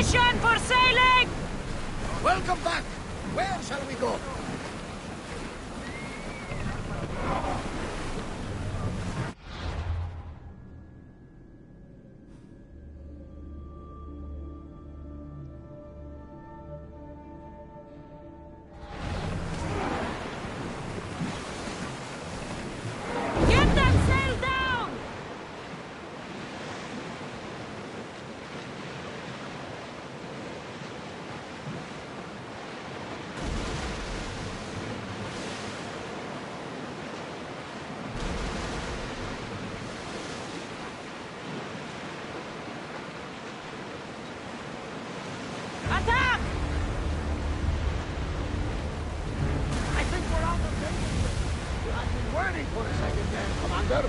Position for sailing! Welcome back! Where shall we go? Get them sail down! Attack! I think we're out of danger. I've been worried for a second there, Commander.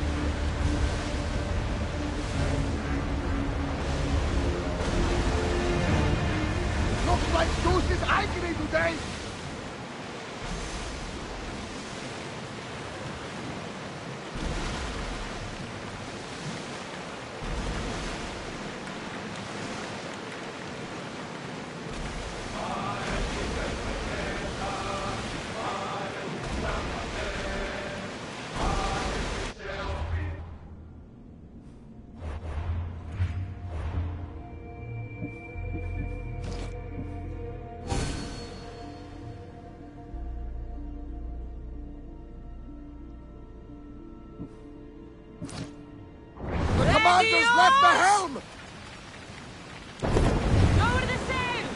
Looks like Goose is angry today. The commander's left the helm! Lower the sail!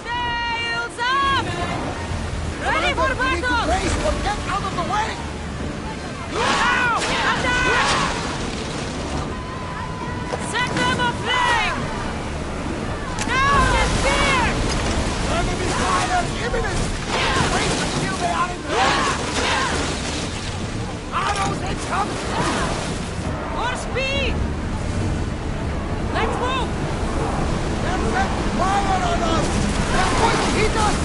Sails up! Ready for We need to battle! brace or get out of the way! Now! Attack! Set them aflame! Now the spear! Enemy fire imminent! Wait until they are in range! Arrows incoming! More speed! Let's move! They're setting fire on us! They're going to hit us!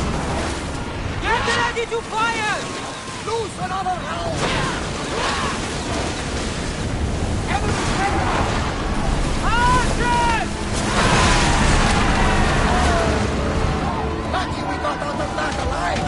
Get ready to fire! Loose another round! Enemy taken! Hundred! Lucky we got out of that alive!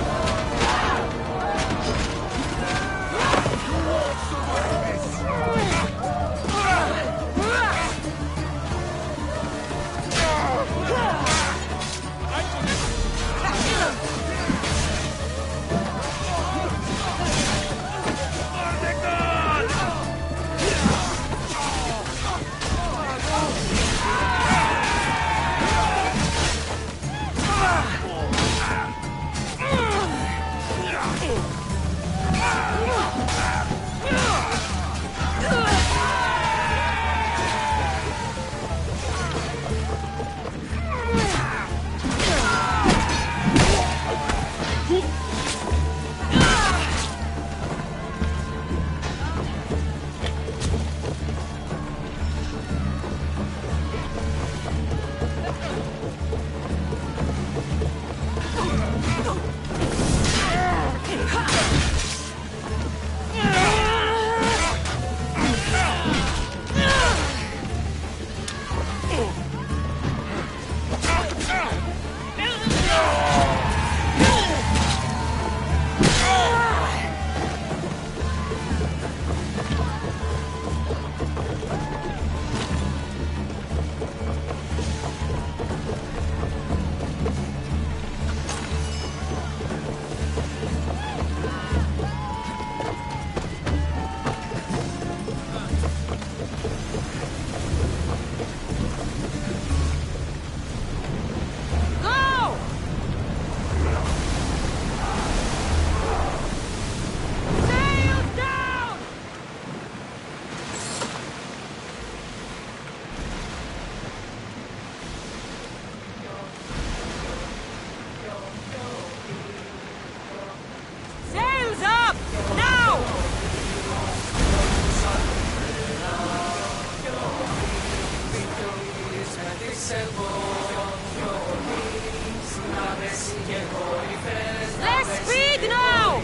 Less speed now!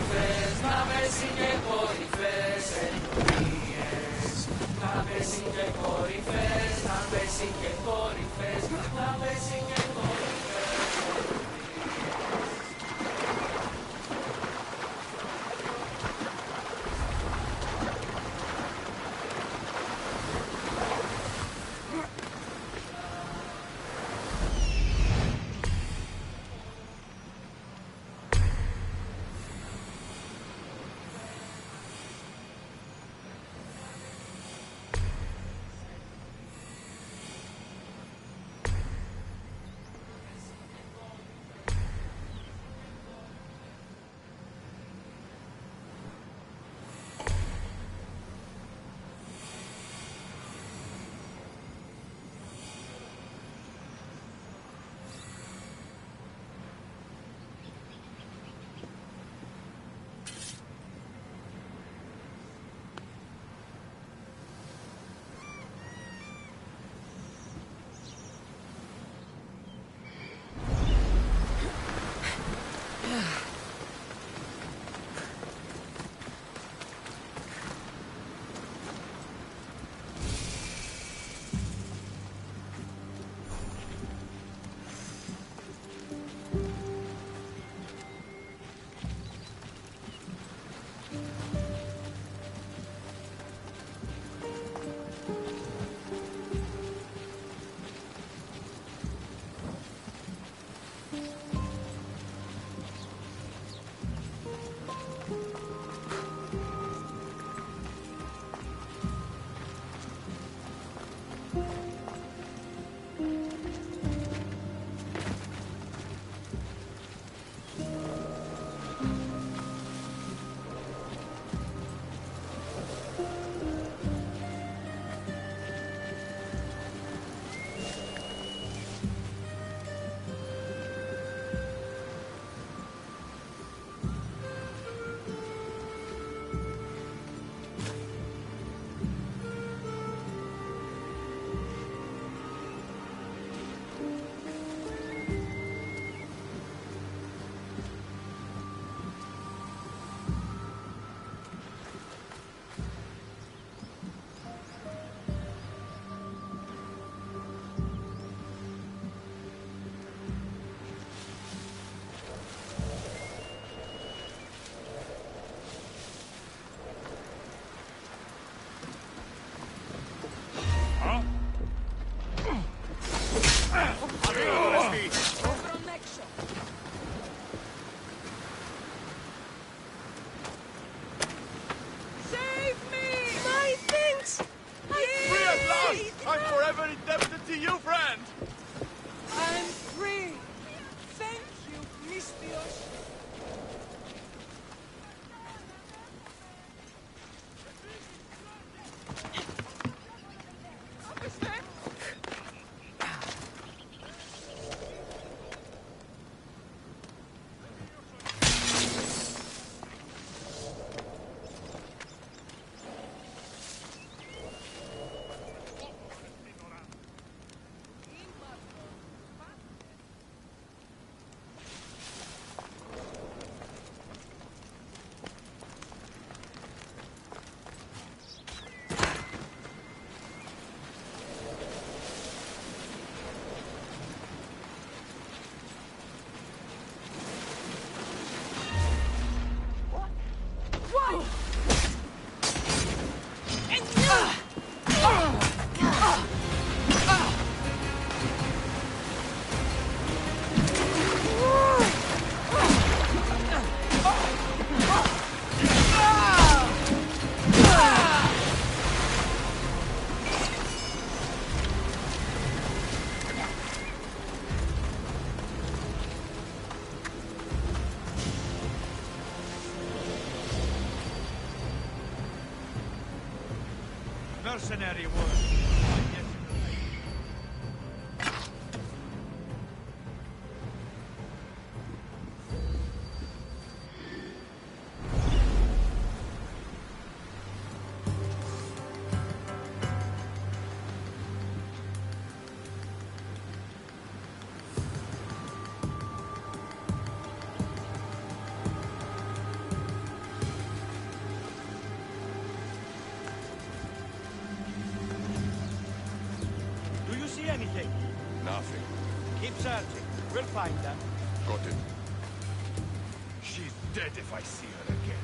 Mercenary work. see anything? Nothing. Keep searching. We'll find them. Got it. She's dead if I see her again.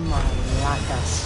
Μαλάκας.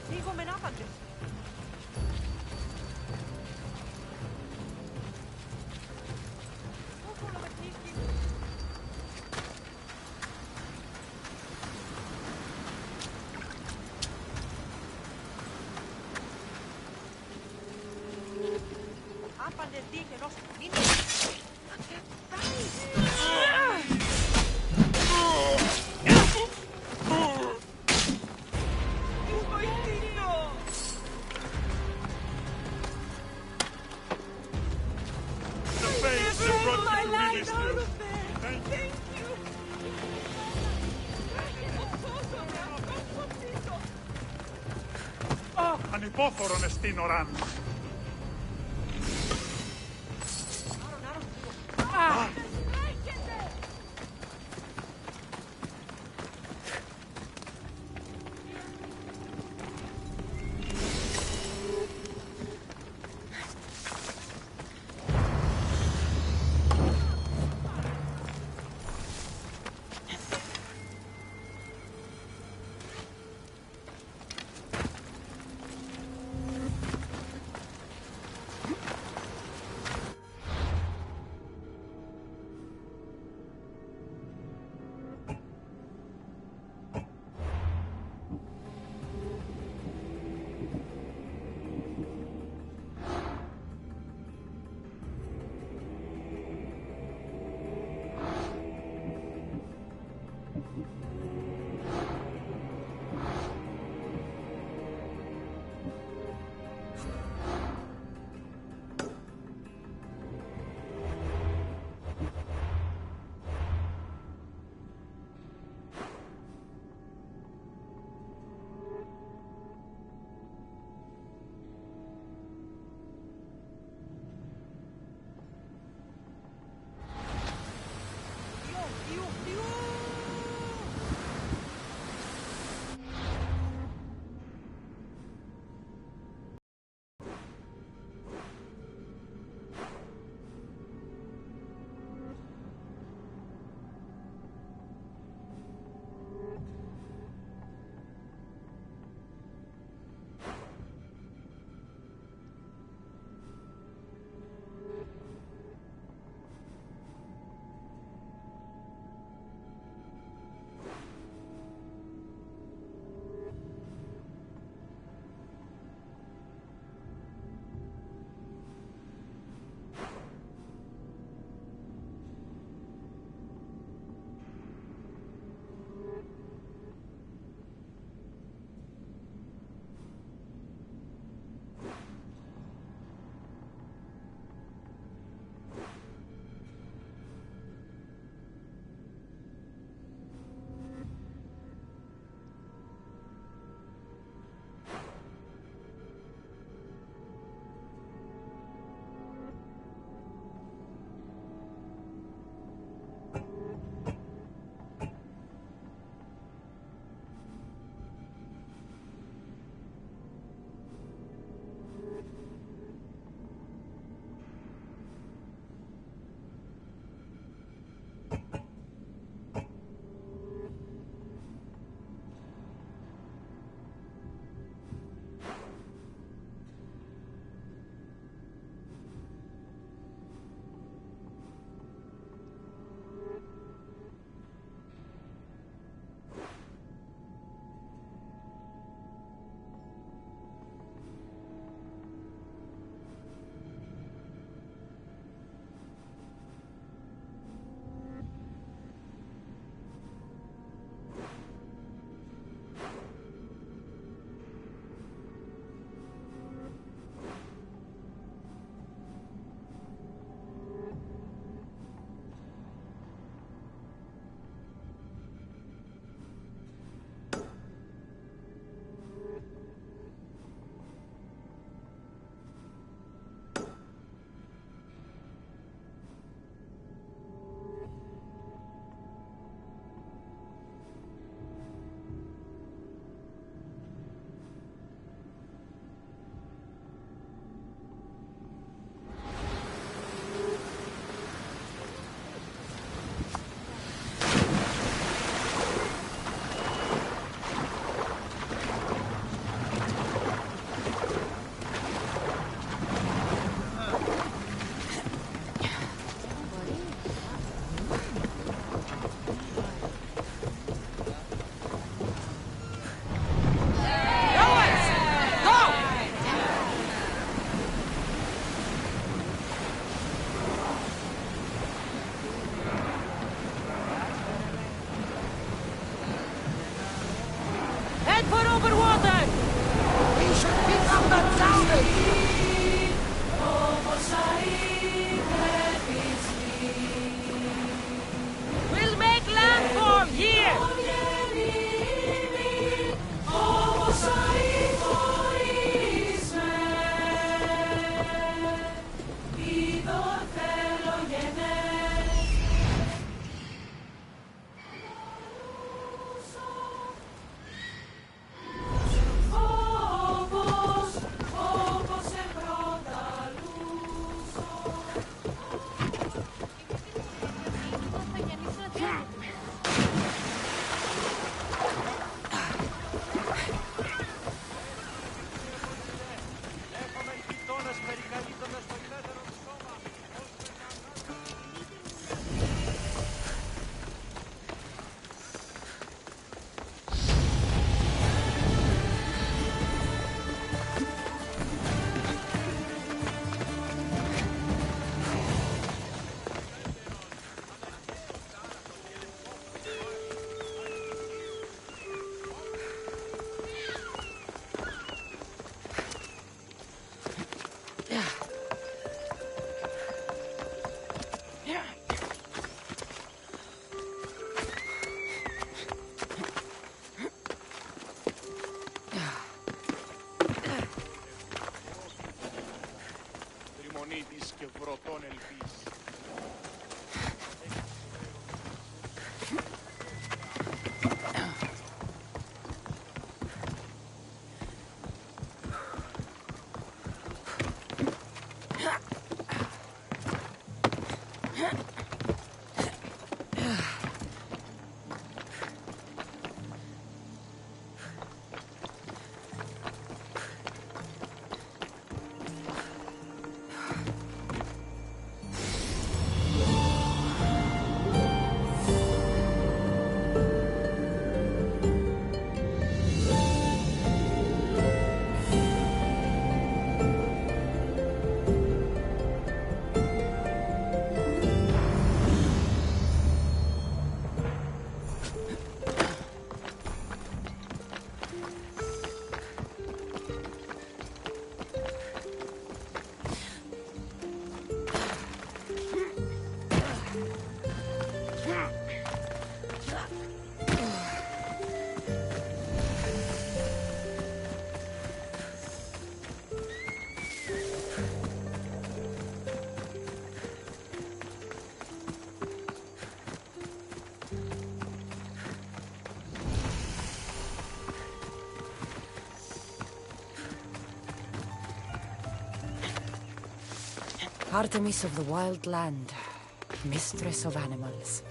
Φύγουμε να παντρε. Άπαντε δίκαι ενός είναι. Ανυπόφορον εστίν οράν. Νίτης και βρωτών ελπίς. Artemis of the Wild Land, mistress of animals.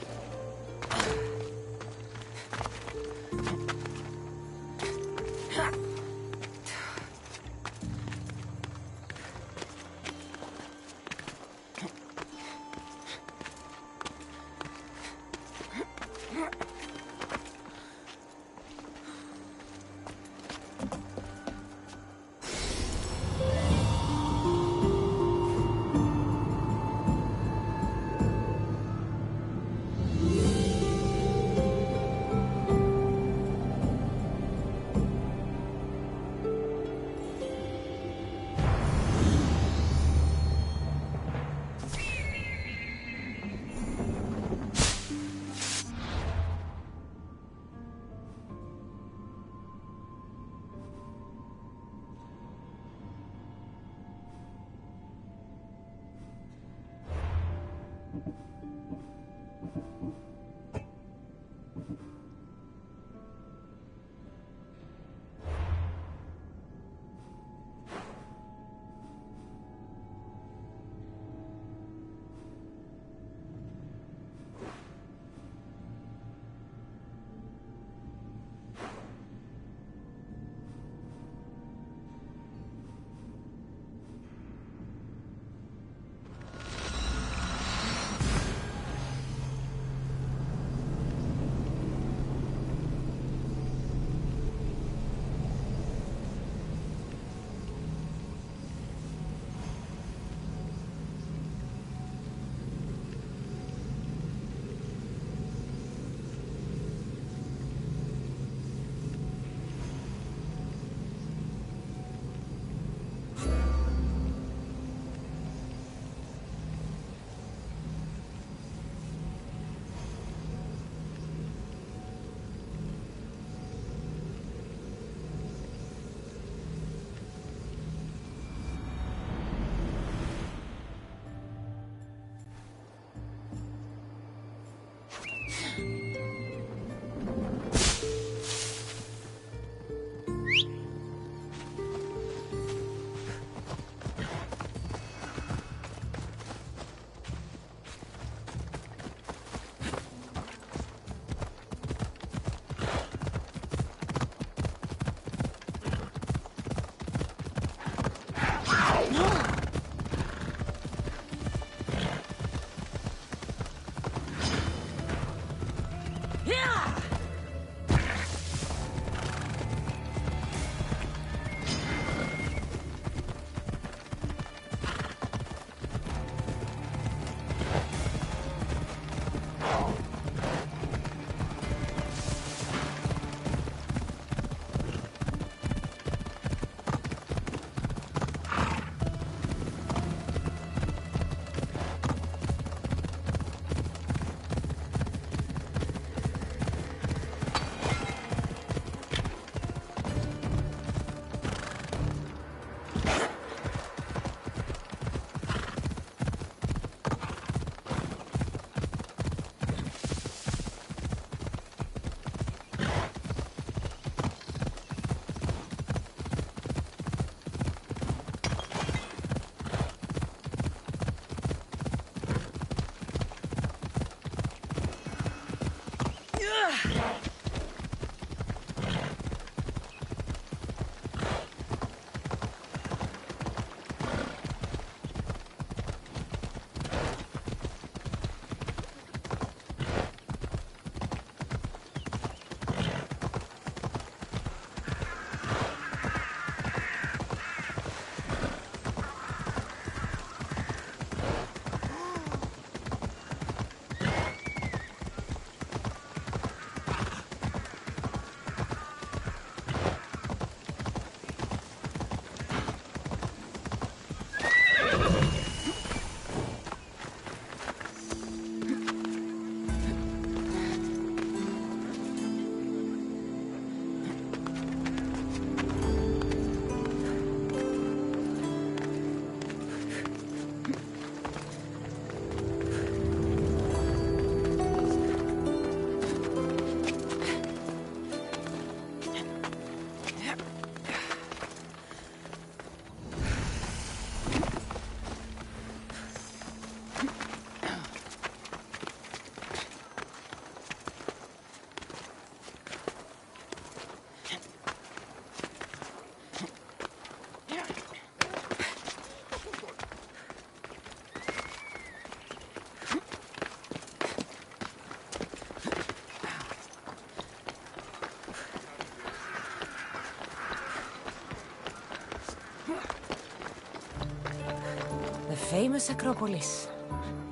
famous Acropolis.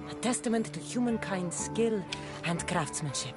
A testament to humankind's skill and craftsmanship.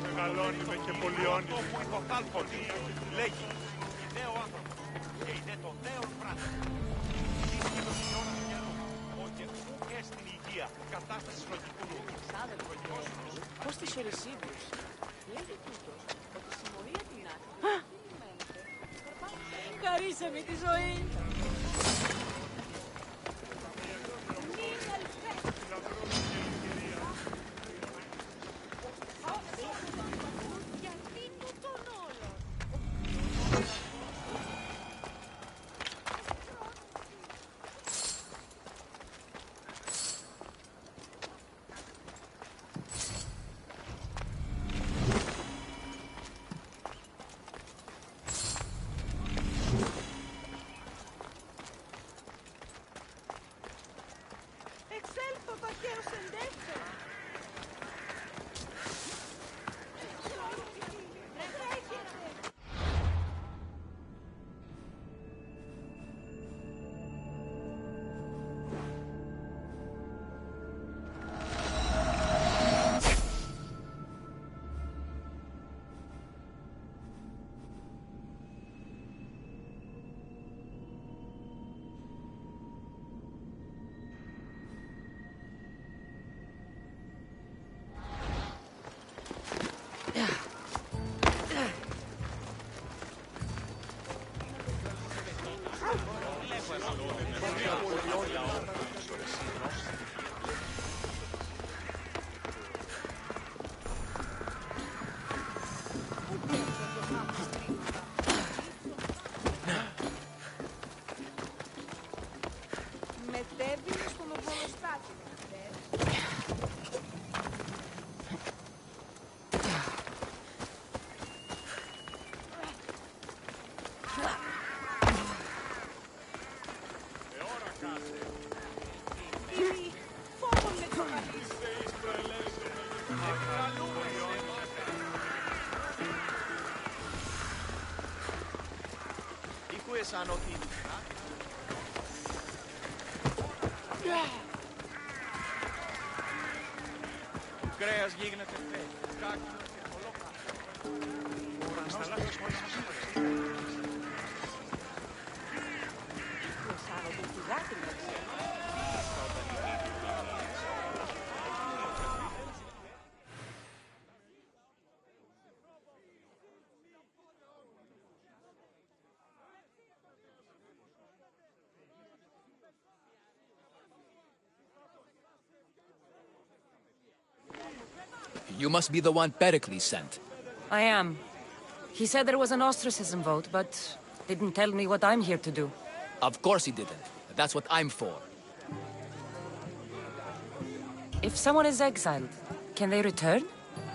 Μεγαλώνει και πολιώνει. Αυτό που είπε ο Τάλφωνη λέγει νέο άνθρωπο και είναι το νέο πράγμα. Είναι η ώρα του καιρού. Όχι και στην υγεία κατάσταση λογικού νου. Πώς τις ορεσίβους. Λέγει τούτος ότι συμμορία την άκρη. Χαρίσε με τη ζωή. Σαν ότι... Κρέας γίγνεται φέι. Κάκκινο και ολόκληρο. Ώρα στα λάθος χωρίς ασφάλεια. You must be the one Pericles sent. I am. He said there was an ostracism vote, but didn't tell me what I'm here to do. Of course he didn't. That's what I'm for. If someone is exiled, can they return?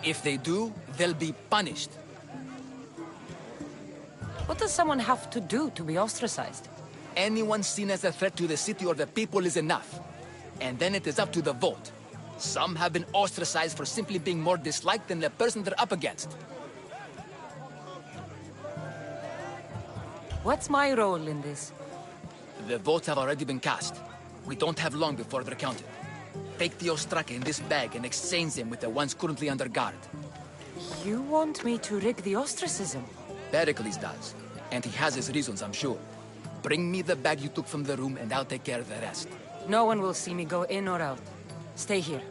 If they do, they'll be punished. What does someone have to do to be ostracized? Anyone seen as a threat to the city or the people is enough. And then it is up to the vote. Some have been ostracized for simply being more disliked than the person they're up against. What's my role in this? The votes have already been cast. We don't have long before they're counted. Take the Ostraka in this bag and exchange them with the ones currently under guard. You want me to rig the ostracism? Pericles does. And he has his reasons, I'm sure. Bring me the bag you took from the room and I'll take care of the rest. No one will see me go in or out. Stay here.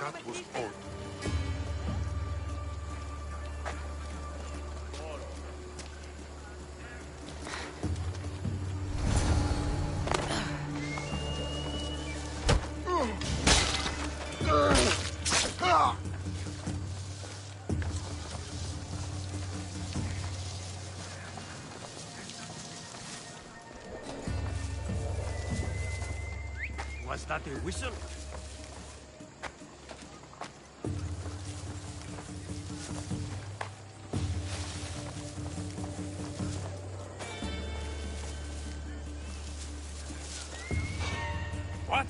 That was odd. Was that a whistle? What?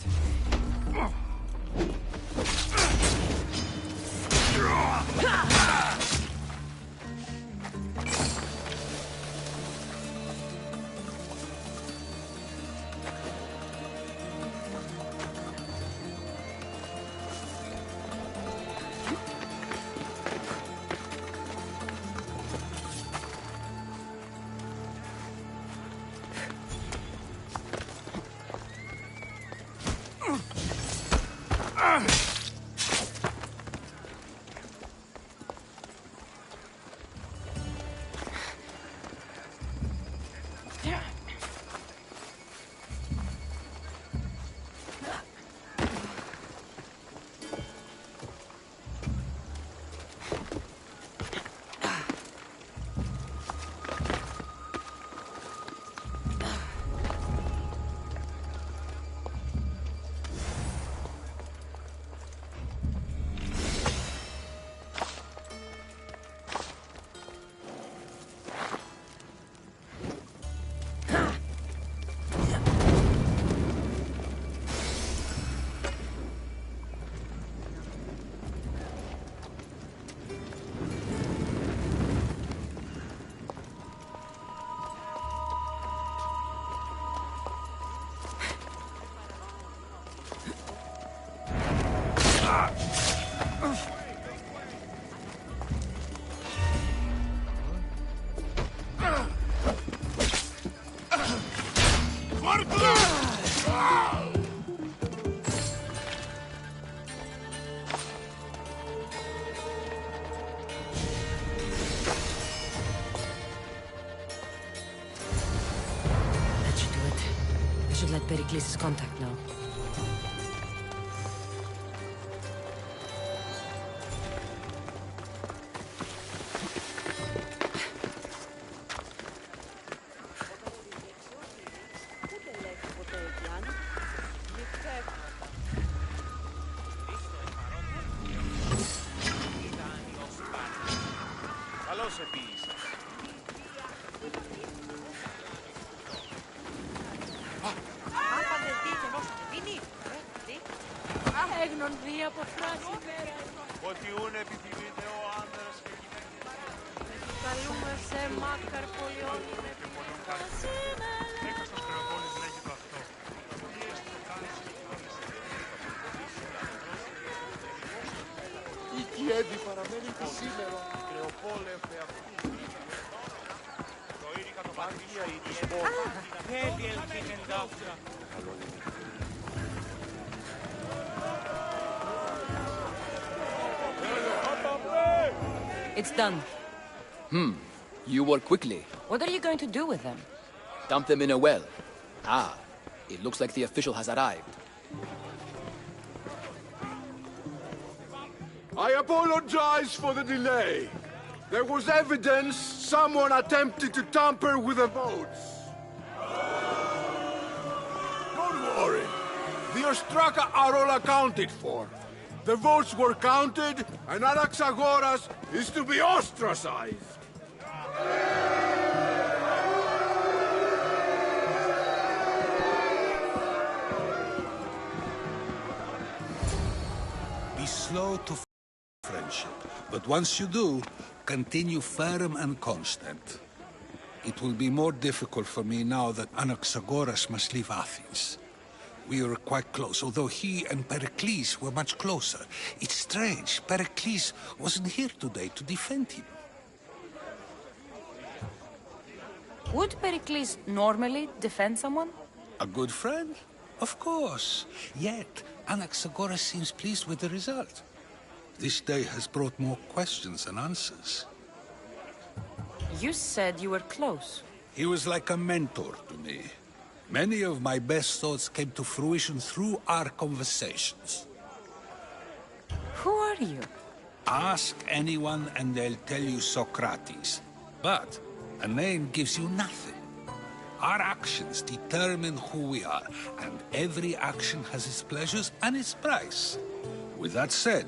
Pericles' contact now. Καλώς επίησα. Άπαντε τι και νόσατε. Μείνει. Τι. Έγνον δι' από φράση μέρα. Ότι ούν επιθυμείται ο άνδρας και γυναίκες. Καλούμε σε μάκαρ πολιόνι με Και πολλών κάτι. Έκαστος κρεοπόλης λέγει το αυτό. Τι έστω κάνεις και κάνεις. Η Κιέβη παραμένει και σήμερα. Κρεοπόλευε αυτή. Το ήρυκα το πατρίσια η διεύθυνση. Θέλει ελθύμεν δάφτρα. It's done. You work quickly. What are you going to do with them? Dump them in a well. Ah, it looks like the official has arrived. I apologize for the delay. There was evidence someone attempted to tamper with the votes. Don't worry. The Ostraka are all accounted for. The votes were counted, and Anaxagoras is to be ostracized. Be slow to friendship, but once you do, continue firm and constant. It will be more difficult for me now that Anaxagoras must leave Athens. We were quite close, although he and Pericles were much closer. It's strange, Pericles wasn't here today to defend him. Would Pericles normally defend someone? A good friend? Of course. Yet, Anaxagoras seems pleased with the result. This day has brought more questions than answers. You said you were close. He was like a mentor to me. Many of my best thoughts came to fruition through our conversations. Who are you? Ask anyone and they'll tell you Socrates. But a name gives you nothing. Our actions determine who we are, and every action has its pleasures and its price. With that said,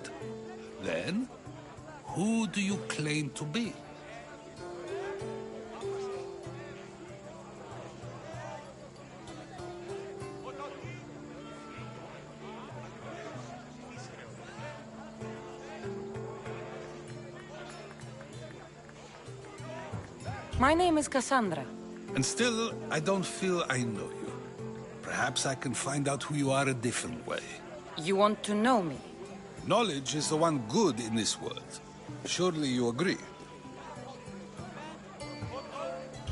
then, who do you claim to be? My name is Cassandra. And still, I don't feel I know you. Perhaps I can find out who you are a different way. You want to know me? Knowledge is the one good in this world. Surely you agree?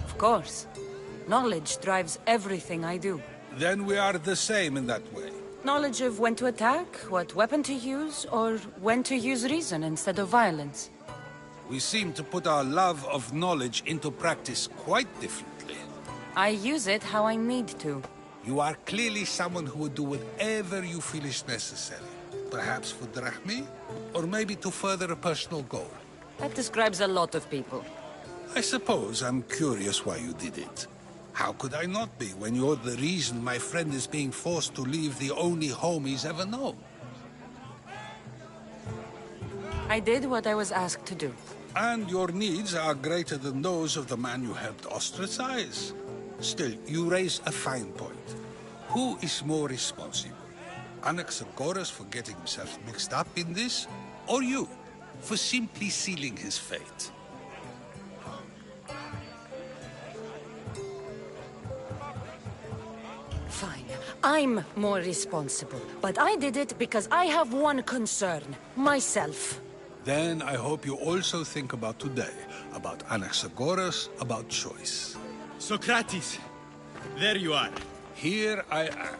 Of course. Knowledge drives everything I do. Then we are the same in that way. Knowledge of when to attack, what weapon to use, or when to use reason instead of violence. We seem to put our love of knowledge into practice quite differently. I use it how I need to. You are clearly someone who would do whatever you feel is necessary. Perhaps for drachmi, or maybe to further a personal goal. That describes a lot of people. I suppose I'm curious why you did it. How could I not be when you're the reason my friend is being forced to leave the only home he's ever known? I did what I was asked to do. And your needs are greater than those of the man you helped ostracize. Still, you raise a fine point. Who is more responsible? Anaxagoras for getting himself mixed up in this, or you, for simply sealing his fate? Fine. I'm more responsible. But I did it because I have one concern. Myself. Then I hope you also think about today, about Anaxagoras, about choice. Socrates! There you are. Here I am.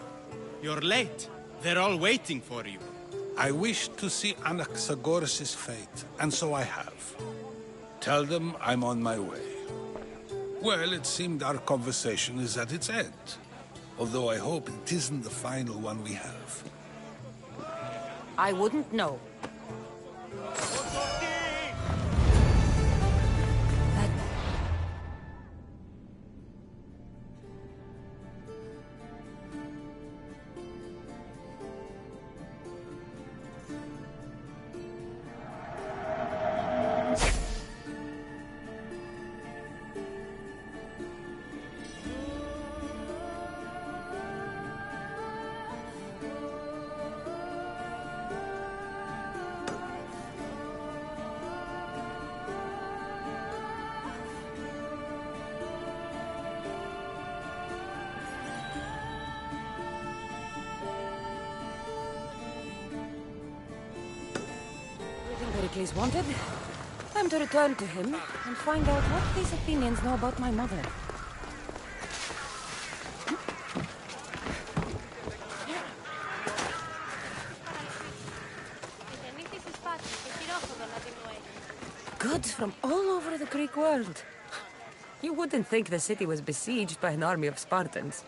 You're late. They're all waiting for you. I wish to see Anaxagoras' fate, and so I have. Tell them I'm on my way. Well, it seemed our conversation is at its end. Although I hope it isn't the final one we have. I wouldn't know. Pericles wanted. Time to return to him and find out what these Athenians know about my mother. Goods from all over the Greek world. You wouldn't think the city was besieged by an army of Spartans.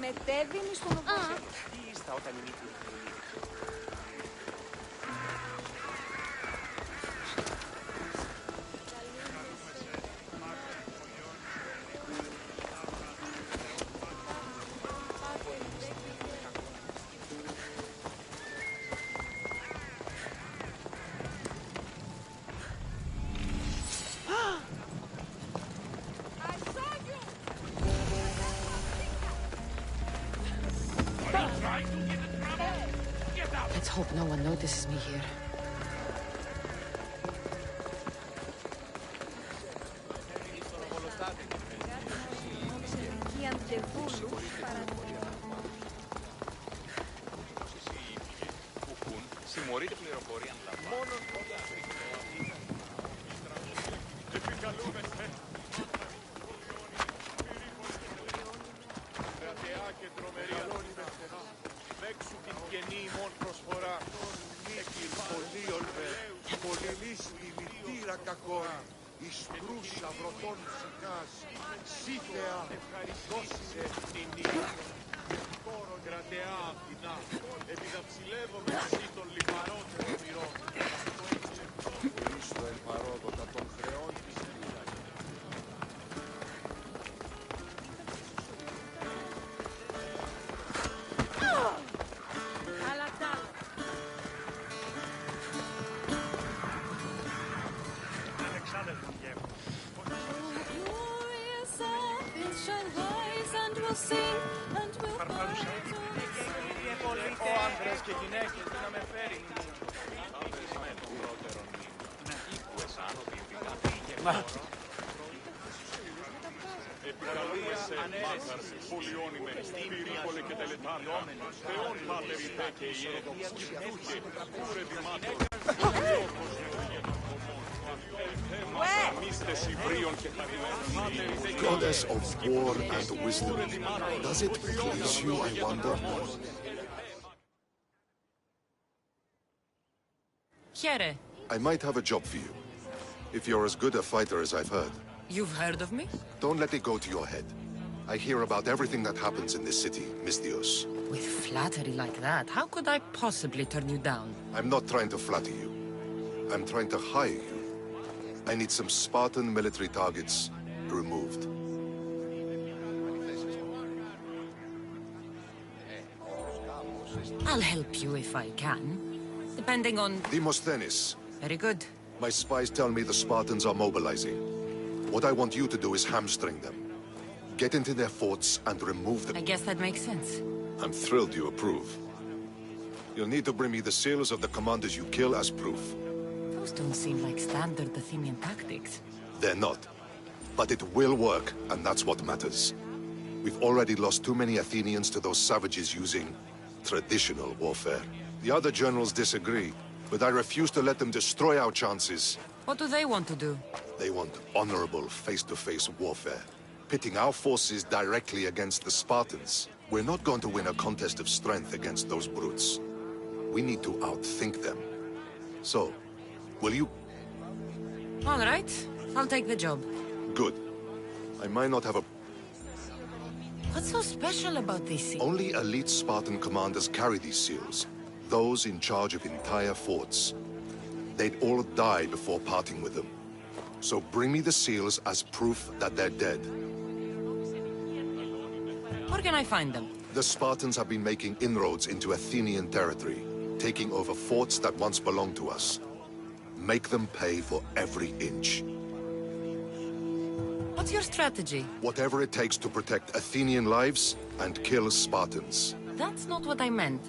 Μετέβηνε στον οβόζο. Τι ήστα όταν η μύτη. Let's hope no one notices me here. Συμμορείτε πληροφορία μόνον πολλά. Επικαλούμαστε. Κρατεά και τρομερή αλώνυμαστε. Δέξου την καινή ημών προσφορά. Εκειν πολύ ολβέ. Πολυλίστη μητήρα κακών. Εις κρούσα βρωτών ψυχάς. Σύθεα ευχαριστώσε την νύχτα. Κρατεά Αθηνά, επιδαψιλεύομαι εσύ των λιπαρότερων μοιρών. Χρήστο εν παρόδοτα των χρεών της λίρας. Αλεξάνδρου γεύμα. Ο άντρες και γυναίκες δεν να με φέρει. Επικαλούμεσαι μάταρ, πολιόνιμε, πυρήπολε και τελετάρια, θεόν πάτερ ιδέ και ιέ, σκεφτούχε, κούρε δημάτων, λόγος γεωργένων κομμών, μίστες υβρίων και χαρημένων, Goddess of war and wisdom, does it please you, I wonder? Here. I might have a job for you. If you're as good a fighter as I've heard. You've heard of me? Don't let it go to your head. I hear about everything that happens in this city, Misthios. With flattery like that, how could I possibly turn you down? I'm not trying to flatter you. I'm trying to hire you. I need some Spartan military targets removed. I'll help you if I can. Depending on... Demosthenes, Very good. my spies tell me the Spartans are mobilizing. What I want you to do is hamstring them. Get into their forts and remove them. I guess that makes sense. I'm thrilled you approve. You'll need to bring me the seals of the commanders you kill as proof. Those don't seem like standard Athenian tactics. They're not. But it will work, and that's what matters. We've already lost too many Athenians to those savages using traditional warfare. The other generals disagree, but I refuse to let them destroy our chances What do they want to do? They want honorable face-to-face warfare, pitting our forces directly against the Spartans. We're not going to win a contest of strength against those brutes. We need to outthink them. So, will you? All right. I'll take the job. Good. I might not have a... What's so special about these seals? Only elite Spartan commanders carry these seals. Those in charge of entire forts. They'd all die before parting with them. So bring me the seals as proof that they're dead. Where can I find them? The Spartans have been making inroads into Athenian territory, taking over forts that once belonged to us. Make them pay for every inch. What's your strategy? Whatever it takes to protect Athenian lives and kill Spartans. That's not what I meant.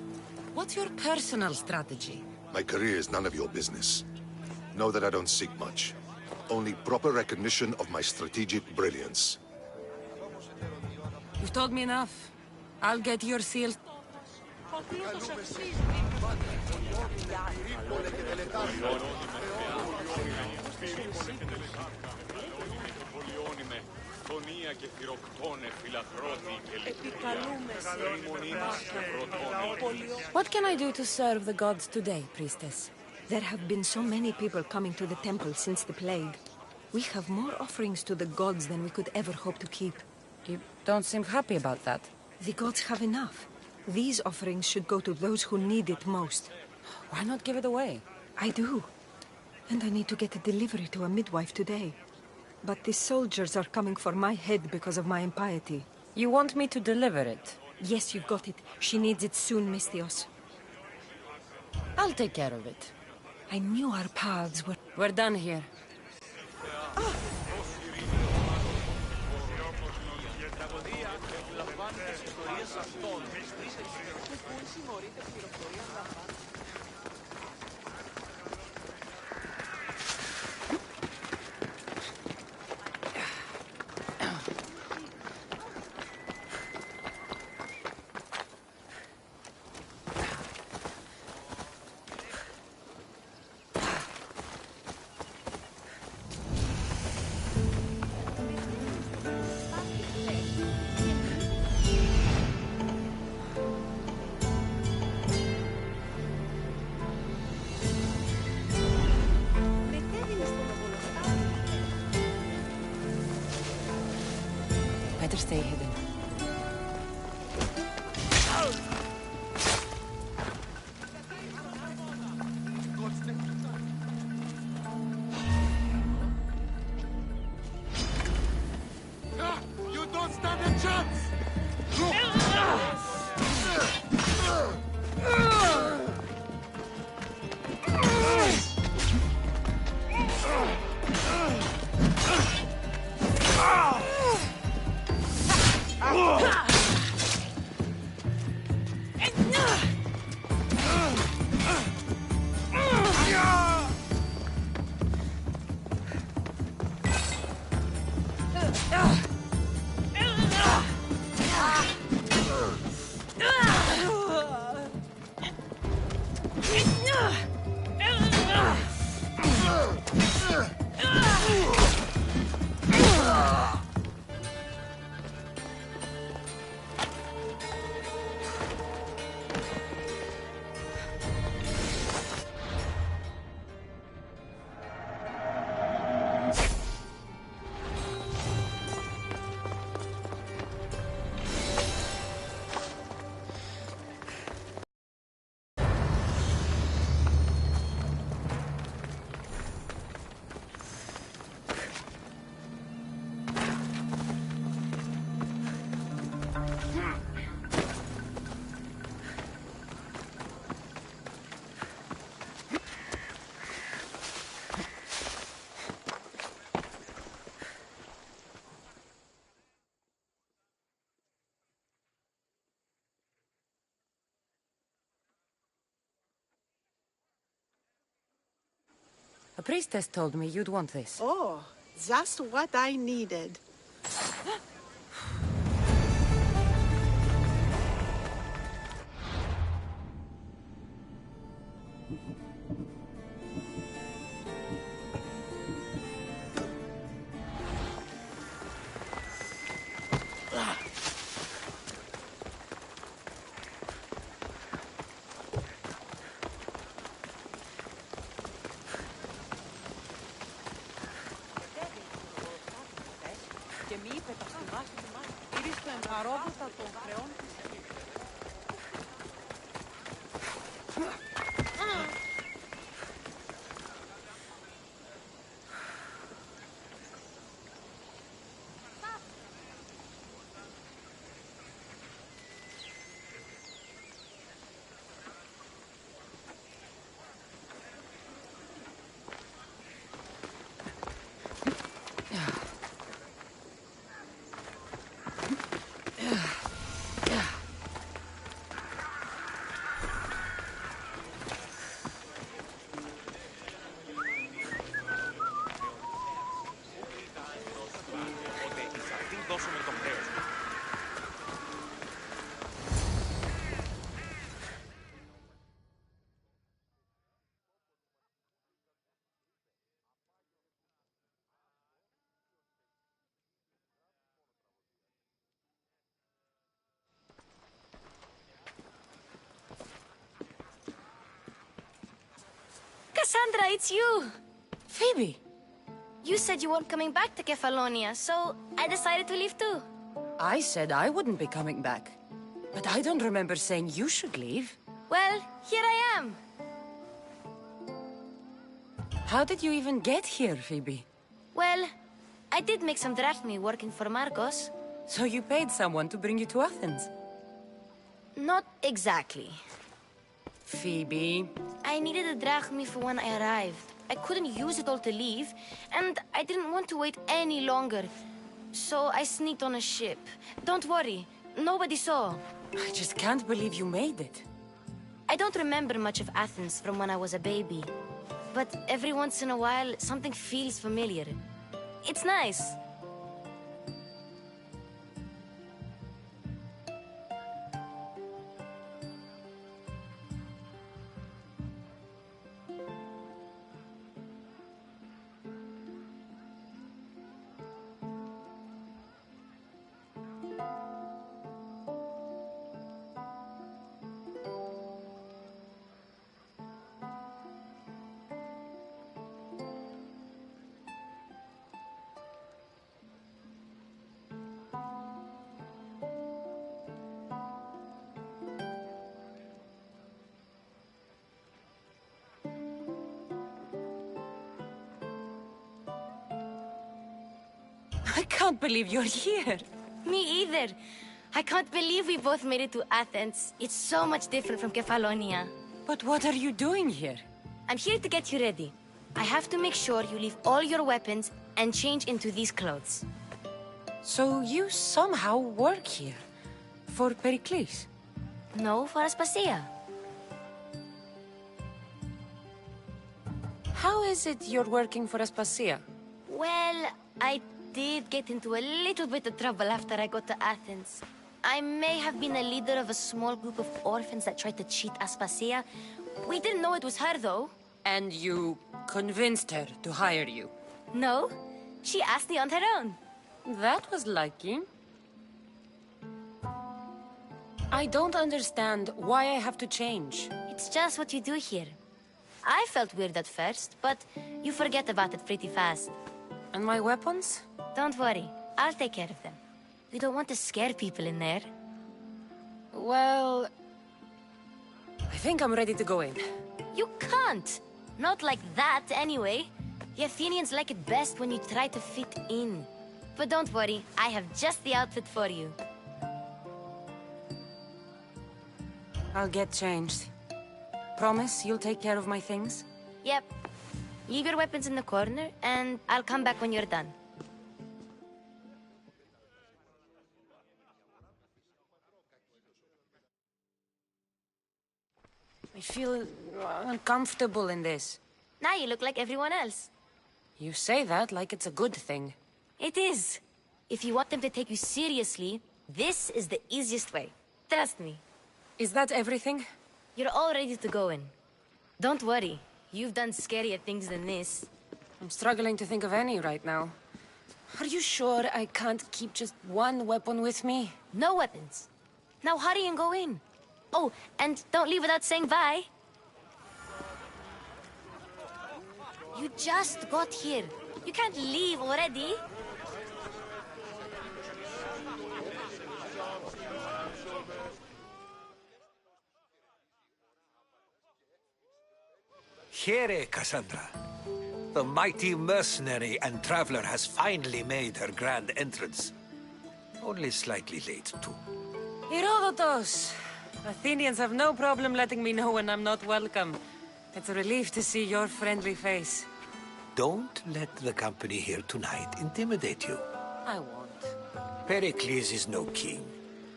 What's your personal strategy? My career is none of your business. Know that I don't seek much. Only proper recognition of my strategic brilliance. You've told me enough. I'll get your seals. What can I do to serve the gods today, priestess? There have been so many people coming to the temple since the plague. We have more offerings to the gods than we could ever hope to keep. You don't seem happy about that. The gods have enough. These offerings should go to those who need it most. Why not give it away? I do. And I need to get a delivery to a midwife today. But the soldiers are coming for my head because of my impiety. You want me to deliver it? Yes, you've got it. She needs it soon, Misthios. I'll take care of it. I knew our paths were... We're done here. Better stay hidden. You don't stand a chance! A priestess told me you'd want this. Oh, just what I needed. είπε τα στη μάχη, γύρισε στο εμπαρόδοτα των χρεών της. Cassandra, it's you! Phoebe! You said you weren't coming back to Kefalonia, so I decided to leave too. I said I wouldn't be coming back. But I don't remember saying you should leave. Well, here I am. How did you even get here, Phoebe? Well, I did make some drachmi working for Marcos. So you paid someone to bring you to Athens? Not exactly. Phoebe... I needed a drachmi for when I arrived. I couldn't use it all to leave, and I didn't want to wait any longer. So I sneaked on a ship. Don't worry, nobody saw. I just can't believe you made it. I don't remember much of Athens from when I was a baby. But every once in a while, something feels familiar. It's nice. I can't believe you're here. Me either. I can't believe we both made it to Athens. It's so much different from Kefalonia. But what are you doing here? I'm here to get you ready. I have to make sure you leave all your weapons and change into these clothes. So you somehow work here? For Pericles? No, for Aspasia. How is it you're working for Aspasia? Well, I did get into a little bit of trouble after I got to Athens. I may have been a leader of a small group of orphans that tried to cheat Aspasia. We didn't know it was her, though. And you convinced her to hire you? No, she asked me on her own. That was lucky. I don't understand why I have to change. It's just what you do here. I felt weird at first, but you forget about it pretty fast. And my weapons? Don't worry, I'll take care of them. We don't want to scare people in there. Well... I think I'm ready to go in. You can't! Not like that, anyway. The Athenians like it best when you try to fit in. But don't worry, I have just the outfit for you. I'll get changed. Promise you'll take care of my things? Yep. Leave your weapons in the corner, and I'll come back when you're done. I feel uncomfortable in this. Now you look like everyone else. You say that like it's a good thing. It is. If you want them to take you seriously, this is the easiest way. Trust me. Is that everything? You're all ready to go in. Don't worry. You've done scarier things than this. I'm struggling to think of any right now. Are you sure I can't keep just one weapon with me? No weapons. Now hurry and go in. Oh, and don't leave without saying bye. You just got here. You can't leave already. Here, Cassandra. The mighty mercenary and traveler has finally made her grand entrance. Only slightly late, too. Herodotus! Athenians have no problem letting me know when I'm not welcome. It's a relief to see your friendly face. Don't let the company here tonight intimidate you. I won't. Pericles is no king.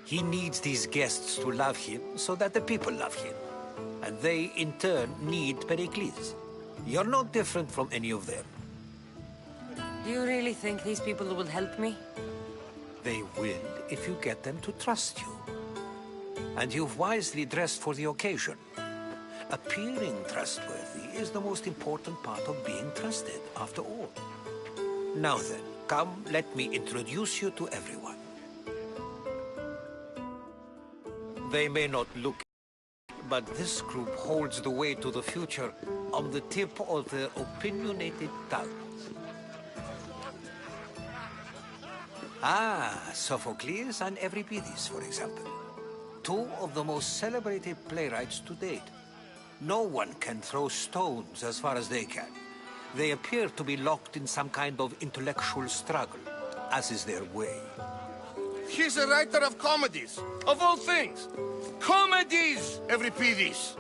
He needs these guests to love him so that the people love him. And they, in turn, need Pericles. You're no different from any of them. Do you really think these people will help me? They will if you get them to trust you. And you've wisely dressed for the occasion. Appearing trustworthy is the most important part of being trusted, after all. Now then, come, let me introduce you to everyone. They may not look, but this group holds the way to the future on the tip of their opinionated tongues. Sophocles and Euripides, for example. Two of the most celebrated playwrights to date. No one can throw stones as far as they can. They appear to be locked in some kind of intellectual struggle, as is their way. He's a writer of comedies, of all things. Comedies, Euripides.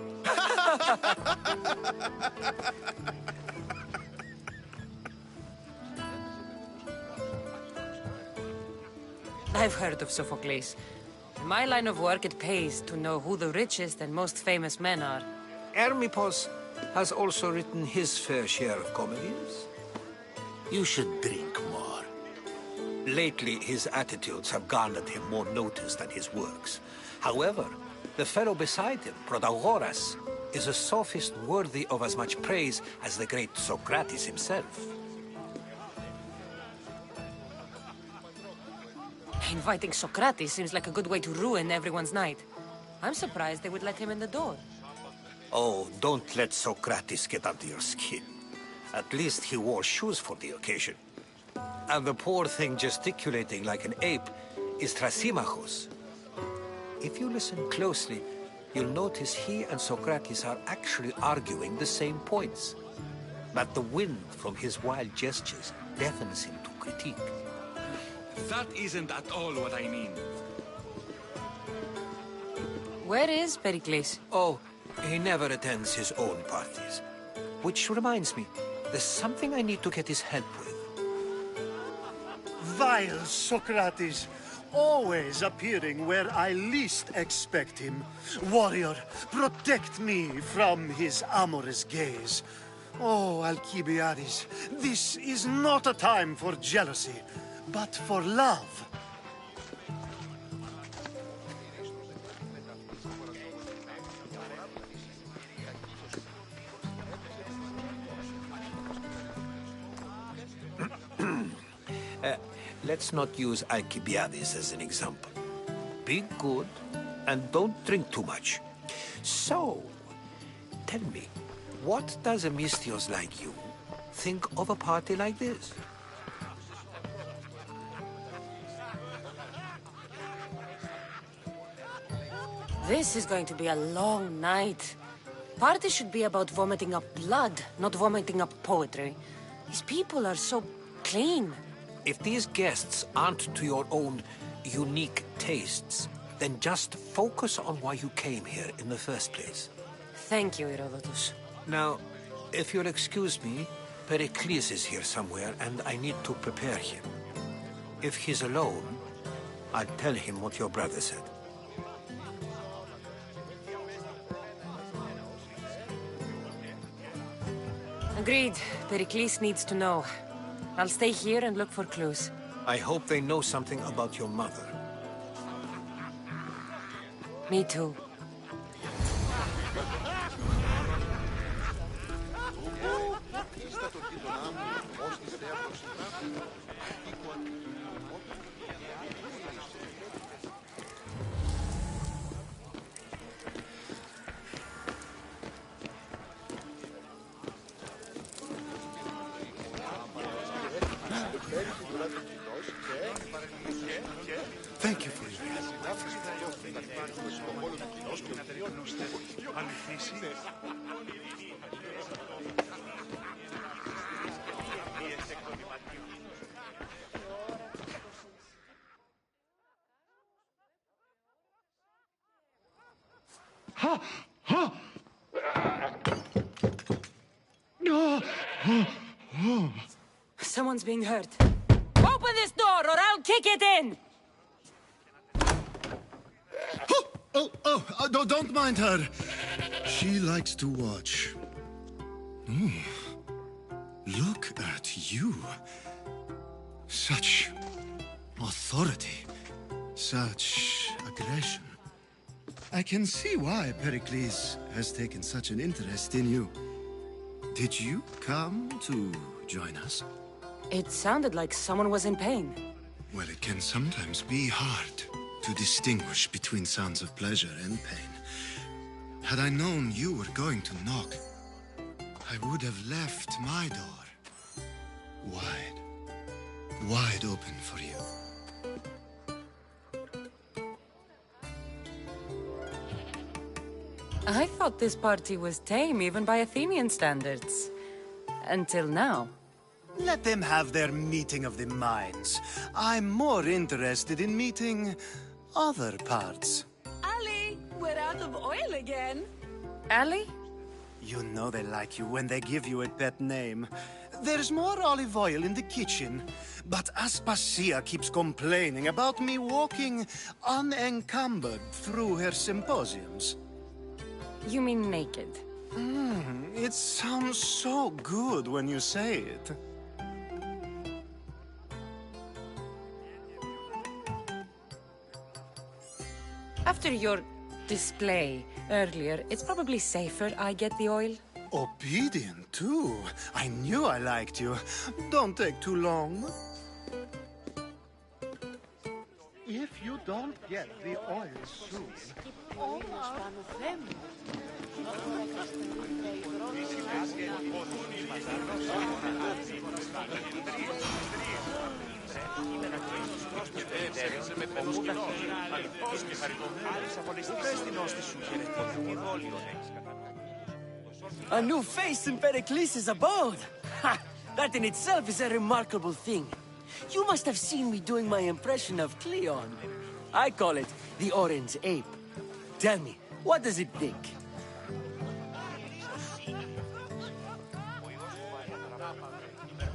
I've heard of Sophocles. In my line of work, it pays to know who the richest and most famous men are. Hermippos has also written his fair share of comedies. You should drink more. Lately, his attitudes have garnered him more notice than his works. However, the fellow beside him, Protagoras, is a sophist worthy of as much praise as the great Socrates himself. Inviting Socrates seems like a good way to ruin everyone's night. I'm surprised they would let him in the door. Oh, don't let Socrates get under your skin. At least he wore shoes for the occasion. And the poor thing gesticulating like an ape is Thrasymachos. If you listen closely, you'll notice he and Socrates are actually arguing the same points. But the wind from his wild gestures deafens him to critique. That isn't at all what I mean. Where is Pericles? Oh, he never attends his own parties. Which reminds me, there's something I need to get his help with. Vile Socrates, always appearing where I least expect him. Warrior, protect me from his amorous gaze. Oh, Alcibiades, this is not a time for jealousy, but for love. Let's not use Alcibiades as an example. Be good, and don't drink too much. So, tell me, what does a Misthios like you think of a party like this? This is going to be a long night. Party should be about vomiting up blood, not vomiting up poetry. These people are so clean. If these guests aren't to your own unique tastes, then just focus on why you came here in the first place. Thank you, Herodotus. Now, if you'll excuse me, Pericles is here somewhere, and I need to prepare him. If he's alone, I'll tell him what your brother said. Agreed. Pericles needs to know. I'll stay here and look for clues. I hope they know something about your mother. Me too. Thank you for your help. Someone's being hurt. Open this door or I'll kick it in! Don't mind her. She likes to watch. Look at you. Such authority. Such aggression. I can see why Pericles has taken such an interest in you. Did you come to join us? It sounded like someone was in pain. Well, it can sometimes be hard to distinguish between sounds of pleasure and pain. Had I known you were going to knock, I would have left my door wide open for you. I thought this party was tame even by Athenian standards. Until now. Let them have their meeting of the minds. I'm more interested in meeting other parts. Ali, we're out of oil again. Ali? You know they like you when they give you a pet name. There's more olive oil in the kitchen, but Aspasia keeps complaining about me walking unencumbered through her symposiums. You mean naked? It sounds so good when you say it. After your display earlier, it's probably safer I get the oil. Obedient, too. I knew I liked you. Don't take too long. If you don't get the oil soon... A new face in Pericles' abode! Ha! That in itself is a remarkable thing. You must have seen me doing my impression of Cleon. I call it the Orange Ape. Tell me, what does it think?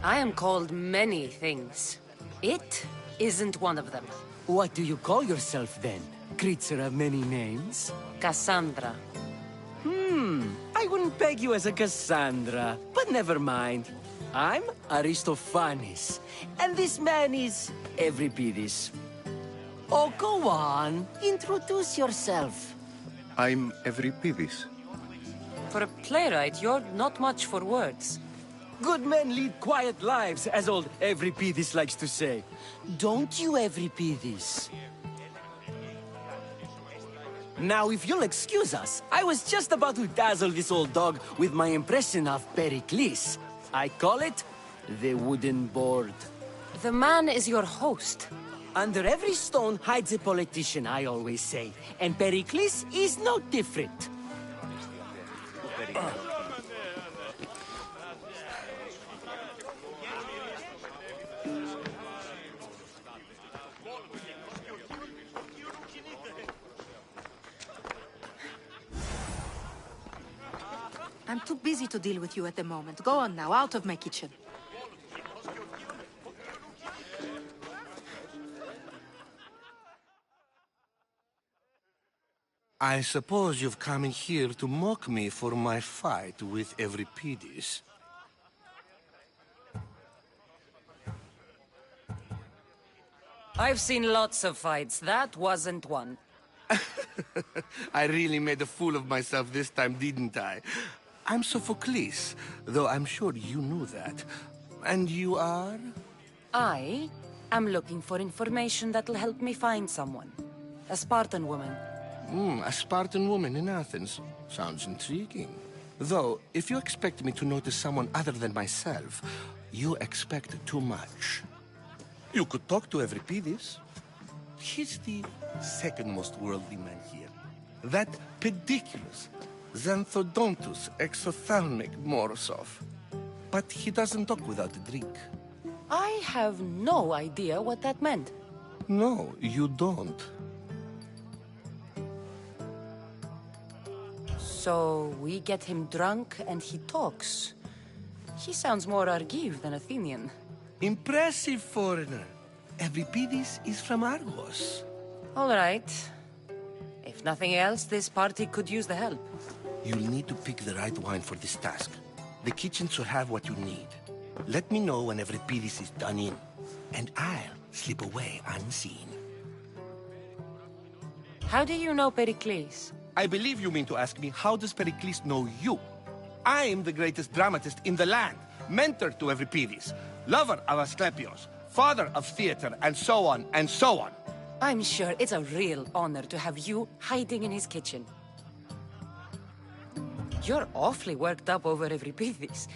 I am called many things. It isn't one of them. What do you call yourself then? Creature of many names? Cassandra. I wouldn't peg you as a Cassandra, but never mind. I'm Aristophanes, and this man is Euripides. Oh, go on. Introduce yourself. I'm Euripides. For a playwright, you're not much for words. Good men lead quiet lives, as old Euripides likes to say. Don't you, Euripides? Now, if you'll excuse us, I was just about to dazzle this old dog with my impression of Pericles. I call it the wooden board. The man is your host. Under every stone hides a politician, I always say. And Pericles is no different. I'm too busy to deal with you at the moment. Go on now, out of my kitchen. I suppose you've come here to mock me for my fight with Euripides. I've seen lots of fights. That wasn't one. I really made a fool of myself this time, didn't I? I'm Sophocles, though I'm sure you knew that. And you are? I am looking for information that'll help me find someone. A Spartan woman. A Spartan woman in Athens. Sounds intriguing. Though, if you expect me to notice someone other than myself, you expect too much. You could talk to Euripides. He's the second most worldly man here. That pediculous Xanthodontus exophthalmic Morozov. But he doesn't talk without a drink. I have no idea what that meant. No, you don't. So we get him drunk and he talks. He sounds more Argive than Athenian. Impressive, foreigner. Euripides is from Argos. All right. If nothing else, this party could use the help. You'll need to pick the right wine for this task. The kitchen should have what you need. Let me know when Euripides is done in, and I'll slip away unseen. How do you know Pericles? I believe you mean to ask me, how does Pericles know you? I am the greatest dramatist in the land, mentor to Euripides, lover of Asclepios, father of theater, and so on, and so on. I'm sure it's a real honor to have you hiding in his kitchen. You're awfully worked up over Euripides.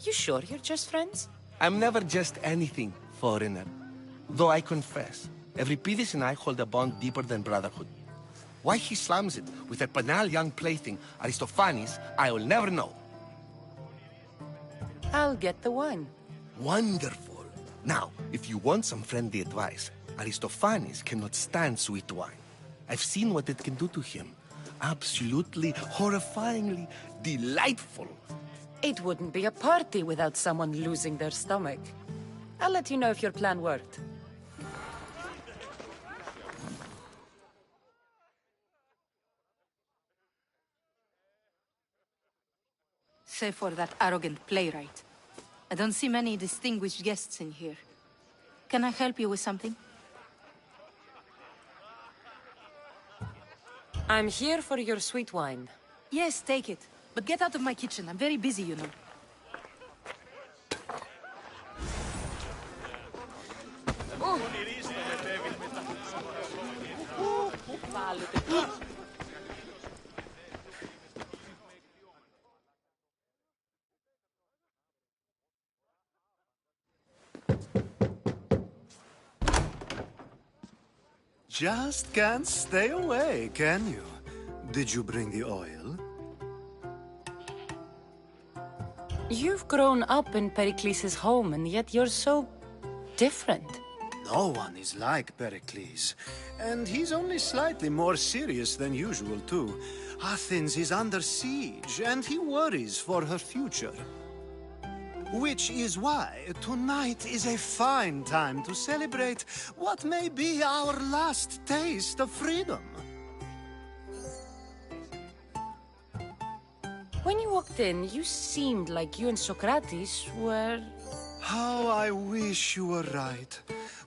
You sure you're just friends? I'm never just anything, foreigner. Though I confess, Euripides and I hold a bond deeper than brotherhood. Why he slams it with a banal young plaything, Aristophanes, I will never know. I'll get the wine. Wonderful. Now, if you want some friendly advice, Aristophanes cannot stand sweet wine. I've seen what it can do to him. Absolutely, horrifyingly delightful. It wouldn't be a party without someone losing their stomach. I'll let you know if your plan worked. Save for that arrogant playwright. I don't see many distinguished guests in here. Can I help you with something? I'm here for your sweet wine. Yes, take it. But get out of my kitchen. I'm very busy, you know. Just can't stay away, can you? Did you bring the oil? You've grown up in Pericles' home, and yet you're so different. No one is like Pericles. And he's only slightly more serious than usual, too. Athens is under siege, and he worries for her future. Which is why tonight is a fine time to celebrate what may be our last taste of freedom. When you walked in, you seemed like you and Socrates were... How I wish you were right.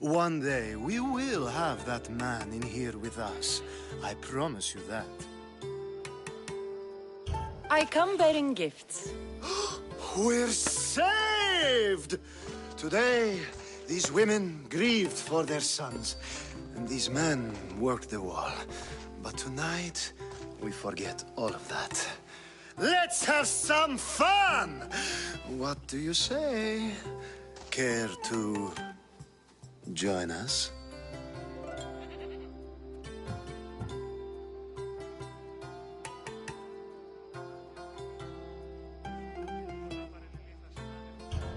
One day we will have that man in here with us. I promise you that. I come bearing gifts. We're saved! Today, these women grieved for their sons, and these men worked the wall. But tonight, we forget all of that. Let's have some fun! What do you say? Care to join us?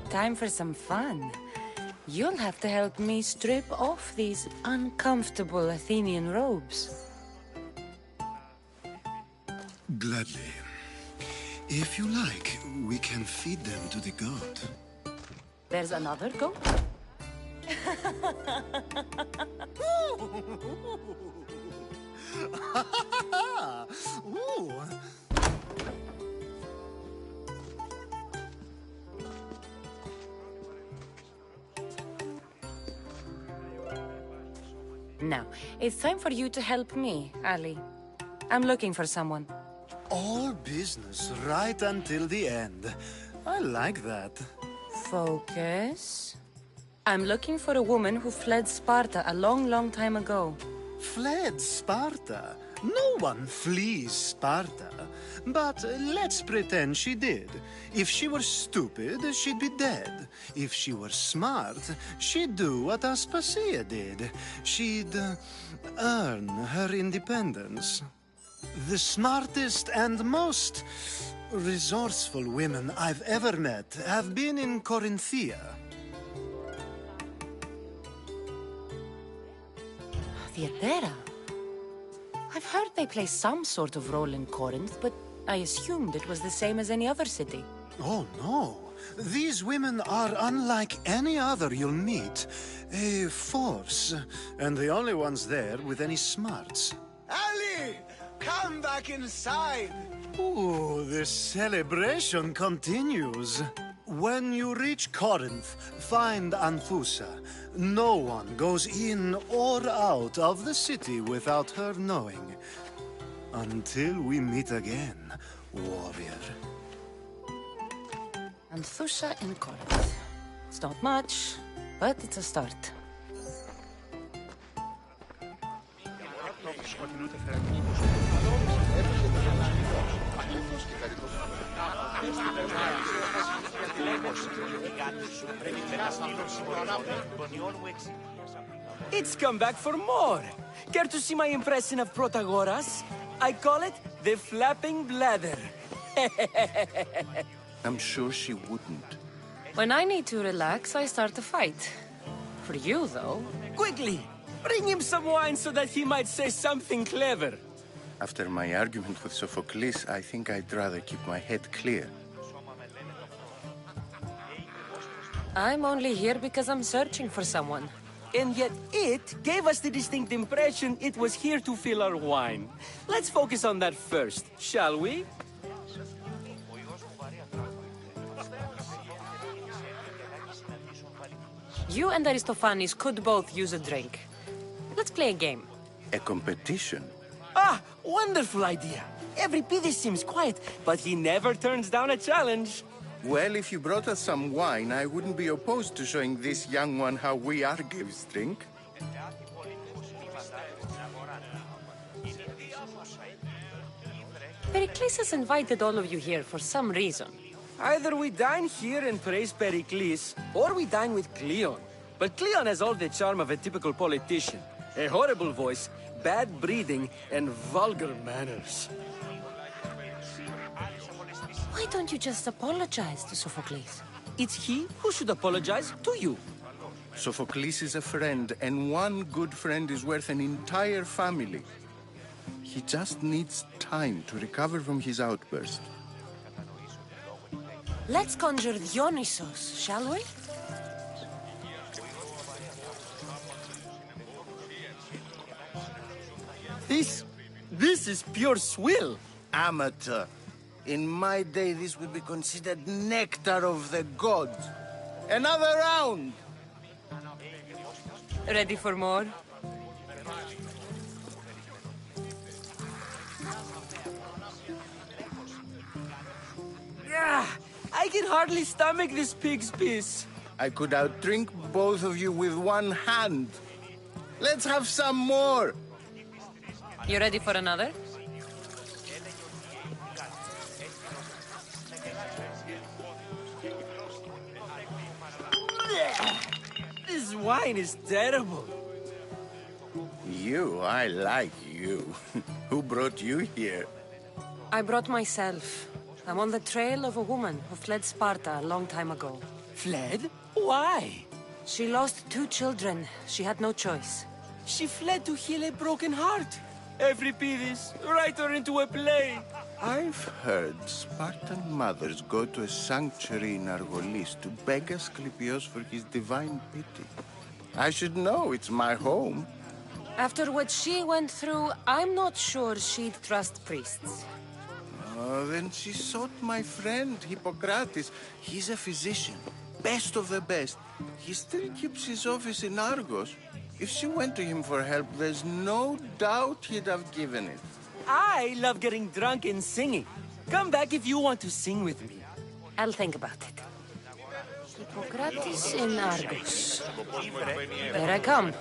Time for some fun. You'll have to help me strip off these uncomfortable Athenian robes. Gladly. If you like, we can feed them to the goat. There's another goat? Ooh. Now, it's time for you to help me, Ali. I'm looking for someone. All business right until the end. I like that. Focus. I'm looking for a woman who fled Sparta a long, long time ago. Fled Sparta? No one flees Sparta. But let's pretend she did. If she were stupid, she'd be dead. If she were smart, she'd do what Aspasia did. She'd earn her independence. The smartest and most resourceful women I've ever met have been in Corinthia. Theatera? I've heard they play some sort of role in Corinth, but I assumed it was the same as any other city. Oh, no. These women are unlike any other you'll meet. A force, and the only ones there with any smarts. Ali! Come back inside! Ooh, the celebration continues. When you reach Corinth, find Anfusa. No one goes in or out of the city without her knowing. Until we meet again, warrior. Anfusa in Corinth. It's not much, but it's a start. It's come back for more. Care to see my impression of Protagoras? I call it the flapping bladder. I'm sure she wouldn't. When I need to relax, I start a fight. For you, though. Quickly! Bring him some wine so that he might say something clever. After my argument with Sophocles, I think I'd rather keep my head clear. I'm only here because I'm searching for someone. And yet it gave us the distinct impression it was here to fill our wine. Let's focus on that first, shall we? You and Aristophanes could both use a drink. Let's play a game. A competition? Ah, wonderful idea. Euripides seems quiet, but he never turns down a challenge. Well, if you brought us some wine, I wouldn't be opposed to showing this young one how we Argives drink. Pericles has invited all of you here for some reason. Either we dine here and praise Pericles, or we dine with Cleon. But Cleon has all the charm of a typical politician. A horrible voice, bad breeding, and vulgar manners. Why don't you just apologize to Sophocles? It's he who should apologize to you. Sophocles is a friend, and one good friend is worth an entire family. He just needs time to recover from his outburst. Let's conjure Dionysos, shall we? This is pure swill. Amateur. In my day, this would be considered nectar of the gods. Another round! Ready for more? I can hardly stomach this pig's piss. I could outdrink both of you with one hand. Let's have some more! You ready for another? This wine is terrible. I like you. Who brought you here? I brought myself. I'm on the trail of a woman who fled Sparta a long time ago. Fled? Why? She lost 2 children. She had no choice. She fled to heal a broken heart. Euripides, write her into a play. I've heard Spartan mothers go to a sanctuary in Argolis to beg Asclepios for his divine pity. I should know, it's my home. After what she went through, I'm not sure she'd trust priests. Oh, then she sought my friend, Hippocrates. He's a physician, best of the best. He still keeps his office in Argos. If she went to him for help, there's no doubt he'd have given it. I love getting drunk and singing. Come back if you want to sing with me. I'll think about it. Hippocrates in Argos. Here I come.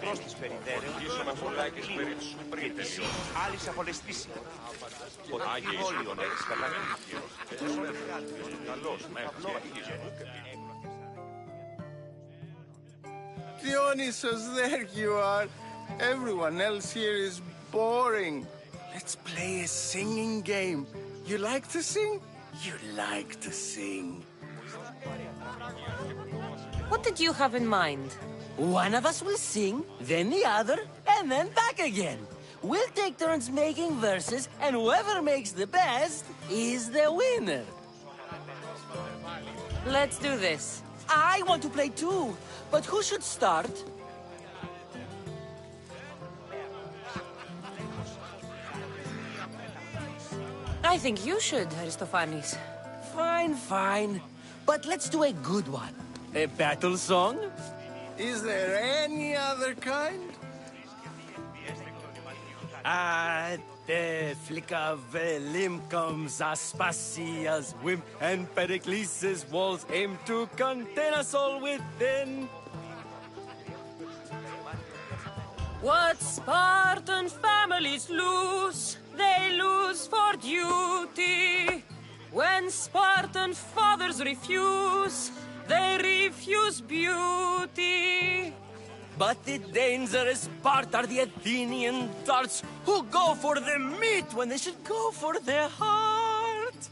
Dionysus, there you are. Everyone else here is boring. Let's play a singing game. You like to sing? You like to sing. What did you have in mind? One of us will sing, then the other, and then back again. We'll take turns making verses, and whoever makes the best is the winner. Let's do this. I want to play too, but who should start? I think you should, Aristophanes. Fine, fine. But let's do a good one. A battle song? Is there any other kind? At the flick of a limb comes Aspasia's whim, and Pericles' walls aim to contain us all within. What Spartan families lose, they lose for duty. When Spartan fathers refuse, they refuse beauty. But the dangerous part are the Athenian darts, who go for the meat when they should go for the heart.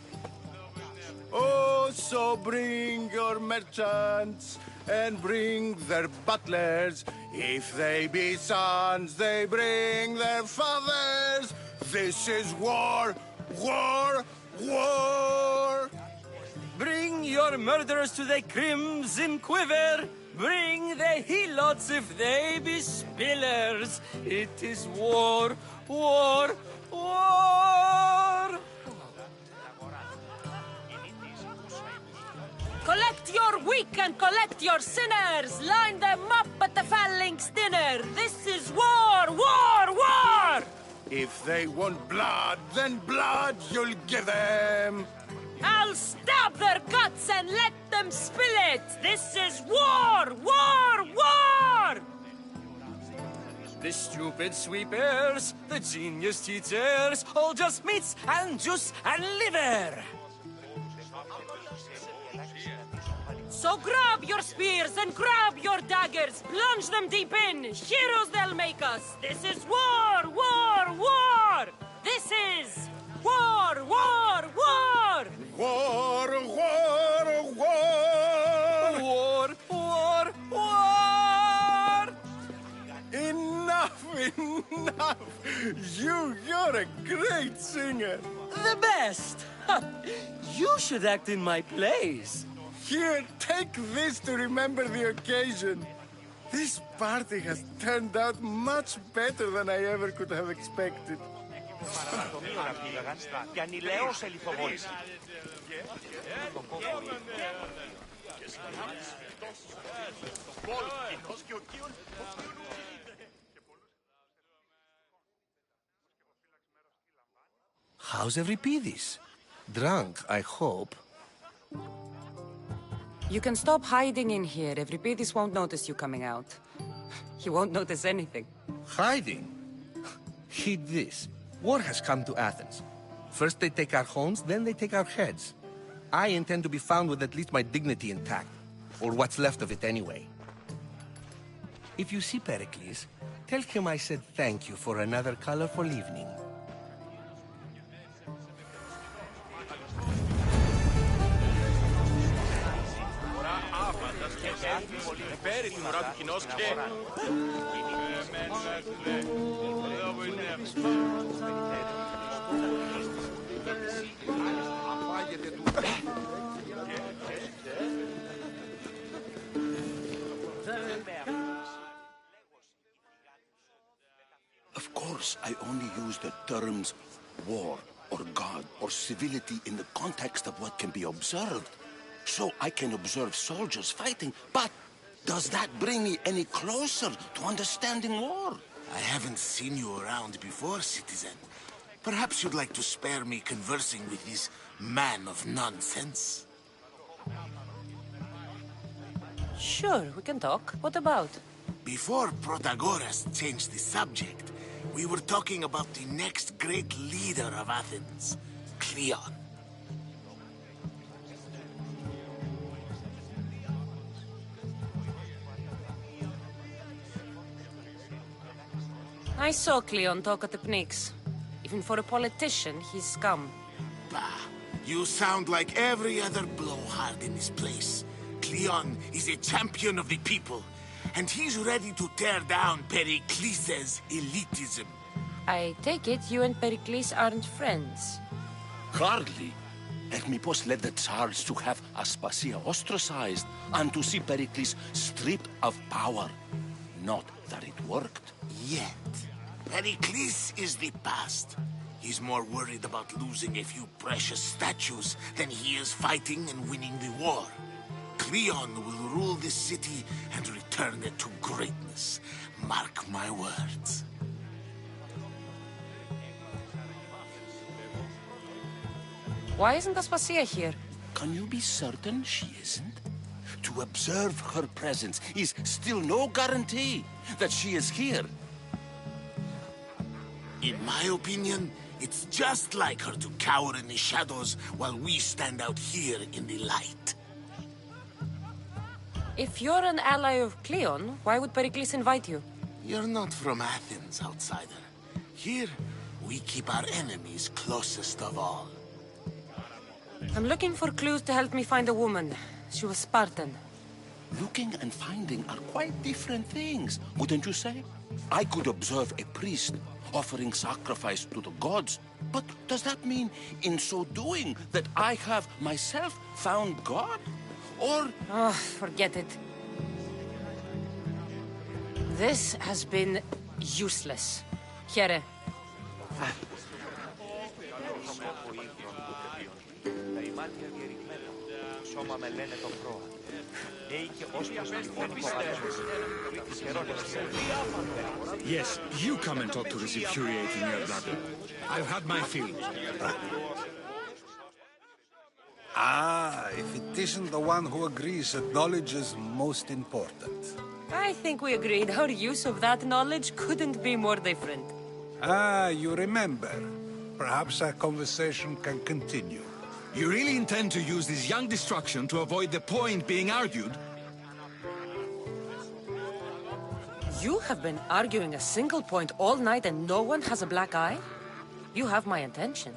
Oh, so bring your merchants and bring their butlers. If they be sons, they bring their fathers. This is war, war, war. Bring your murderers to the crimson quiver. Bring the helots if they be spillers. It is war, war, war. Collect your weak and collect your sinners. Line them up at the phalanx dinner. This is war, war, war! If they want blood, then blood you'll give them. I'll stab their guts and let them spill it. This is war, war, war! The stupid sweepers, the genius teachers, all just meats and juice and liver. So grab your spears and grab your daggers. Plunge them deep in. Heroes they'll make us. This is war, war, war! This is war, war, war! War, war, war! War, war, war! Enough, enough! You're a great singer! The best! You should act in my plays. Here, take this to remember the occasion. This party has turned out much better than I ever could have expected. How's Euripides? Drunk, I hope. You can stop hiding in here. Euripides won't notice you coming out. He won't notice anything. Hiding? Heed this. War has come to Athens. First they take our homes, then they take our heads. I intend to be found with at least my dignity intact. Or what's left of it anyway. If you see Pericles, tell him I said thank you for another colorful evening. Of course, I only use the terms war or God or civility in the context of what can be observed. So I can observe soldiers fighting, but does that bring me any closer to understanding war? I haven't seen you around before, citizen. Perhaps you'd like to spare me conversing with this man of nonsense? Sure, we can talk. What about? Before Protagoras changed the subject, we were talking about the next great leader of Athens, Cleon. I saw Cleon talk at the Pnyx. Even for a politician, he's scum. Bah, you sound like every other blowhard in this place. Cleon is a champion of the people, and he's ready to tear down Pericles' elitism. I take it you and Pericles aren't friends. Hardly. Hermippos led the charge to have Aspasia ostracized and to see Pericles stripped of power. Not that it worked. Yet, Pericles is the past. He's more worried about losing a few precious statues than he is fighting and winning the war. Cleon will rule this city and return it to greatness. Mark my words. Why isn't Aspasia here? Can you be certain she isn't? To observe her presence is still no guarantee that she is here. In my opinion, it's just like her to cower in the shadows while we stand out here in the light. If you're an ally of Cleon, why would Pericles invite you? You're not from Athens, outsider. Here, we keep our enemies closest of all. I'm looking for clues to help me find a woman. She was Spartan. Looking and finding are quite different things, wouldn't you say? I could observe a priest offering sacrifice to the gods, but does that mean, in so doing, that I have myself found God? Or... Oh, forget it. This has been useless. Here. Yes, you come and talk to this infuriating your brother. I've had my fill. Ah, if it isn't the one who agrees that knowledge is most important. I think we agreed our use of that knowledge couldn't be more different. Ah, you remember. Perhaps our conversation can continue. You really intend to use this young destruction to avoid the point being argued? You have been arguing a single point all night and no one has a black eye? You have my attention.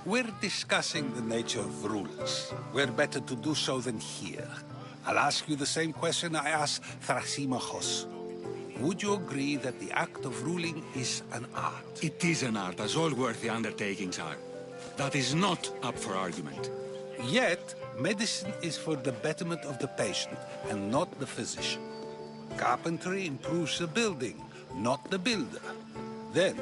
We're discussing the nature of rulers. We're better to do so than here. I'll ask you the same question I asked Thrasymachos. Would you agree that the act of ruling is an art? It is an art, as all worthy undertakings are. That is not up for argument. Yet, medicine is for the betterment of the patient, and not the physician. Carpentry improves the building, not the builder. Then,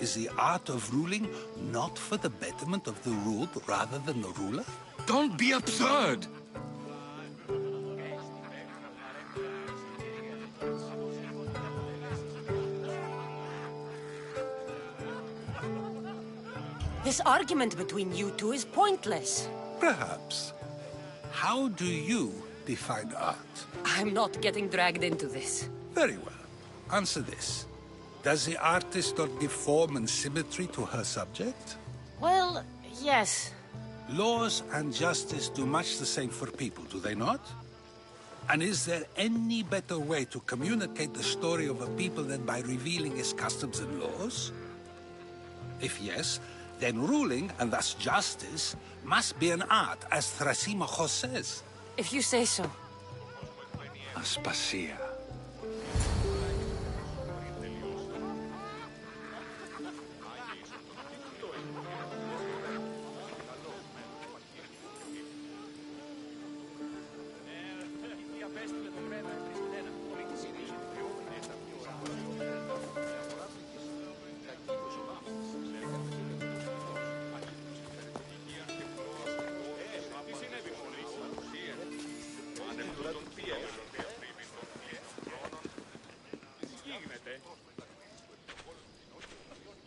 is the art of ruling not for the betterment of the ruled rather than the ruler? Don't be absurd! This argument between you two is pointless. Perhaps. How do you define art? I'm not getting dragged into this. Very well. Answer this. Does the artist not give form and symmetry to her subject? Well, yes. Laws and justice do much the same for people, do they not? And is there any better way to communicate the story of a people than by revealing its customs and laws? If yes, then ruling, and thus justice, must be an art, as Thrasymachos says. If you say so. Aspasia.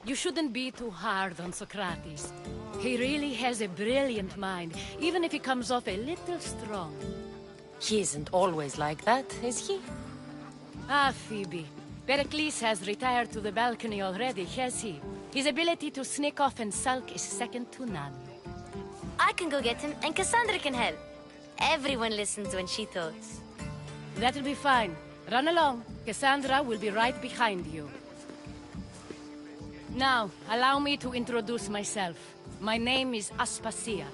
You shouldn't be too hard on Socrates. He really has a brilliant mind, even if he comes off a little strong. He isn't always like that, is he? Ah, Phoebe. Pericles has retired to the balcony already, has he? His ability to sneak off and sulk is second to none. I can go get him, and Cassandra can help. Everyone listens when she talks. That'll be fine. Run along. Cassandra will be right behind you. Now, allow me to introduce myself. My name is Aspasia.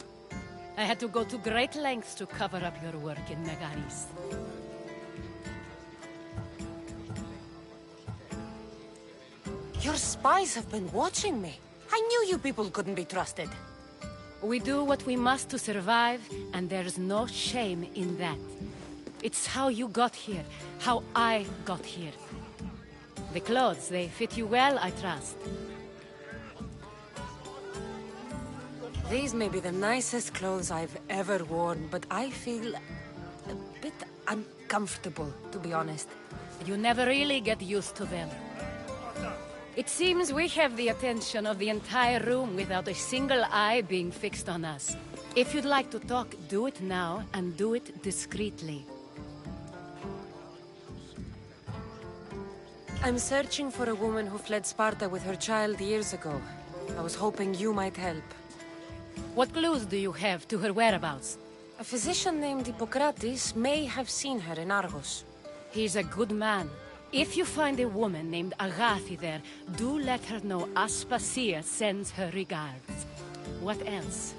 I had to go to great lengths to cover up your work in Megaris. Your spies have been watching me. I knew you people couldn't be trusted. We do what we must to survive, and there's no shame in that. It's how you got here, how I got here. The clothes, they fit you well, I trust. These may be the nicest clothes I've ever worn, but I feel a bit uncomfortable, to be honest. You never really get used to them. It seems we have the attention of the entire room without a single eye being fixed on us. If you'd like to talk, do it now, and do it discreetly. I'm searching for a woman who fled Sparta with her child years ago. I was hoping you might help. What clues do you have to her whereabouts? A physician named Hippocrates may have seen her in Argos. He's a good man. If you find a woman named Agathi there, do let her know Aspasia sends her regards. What else?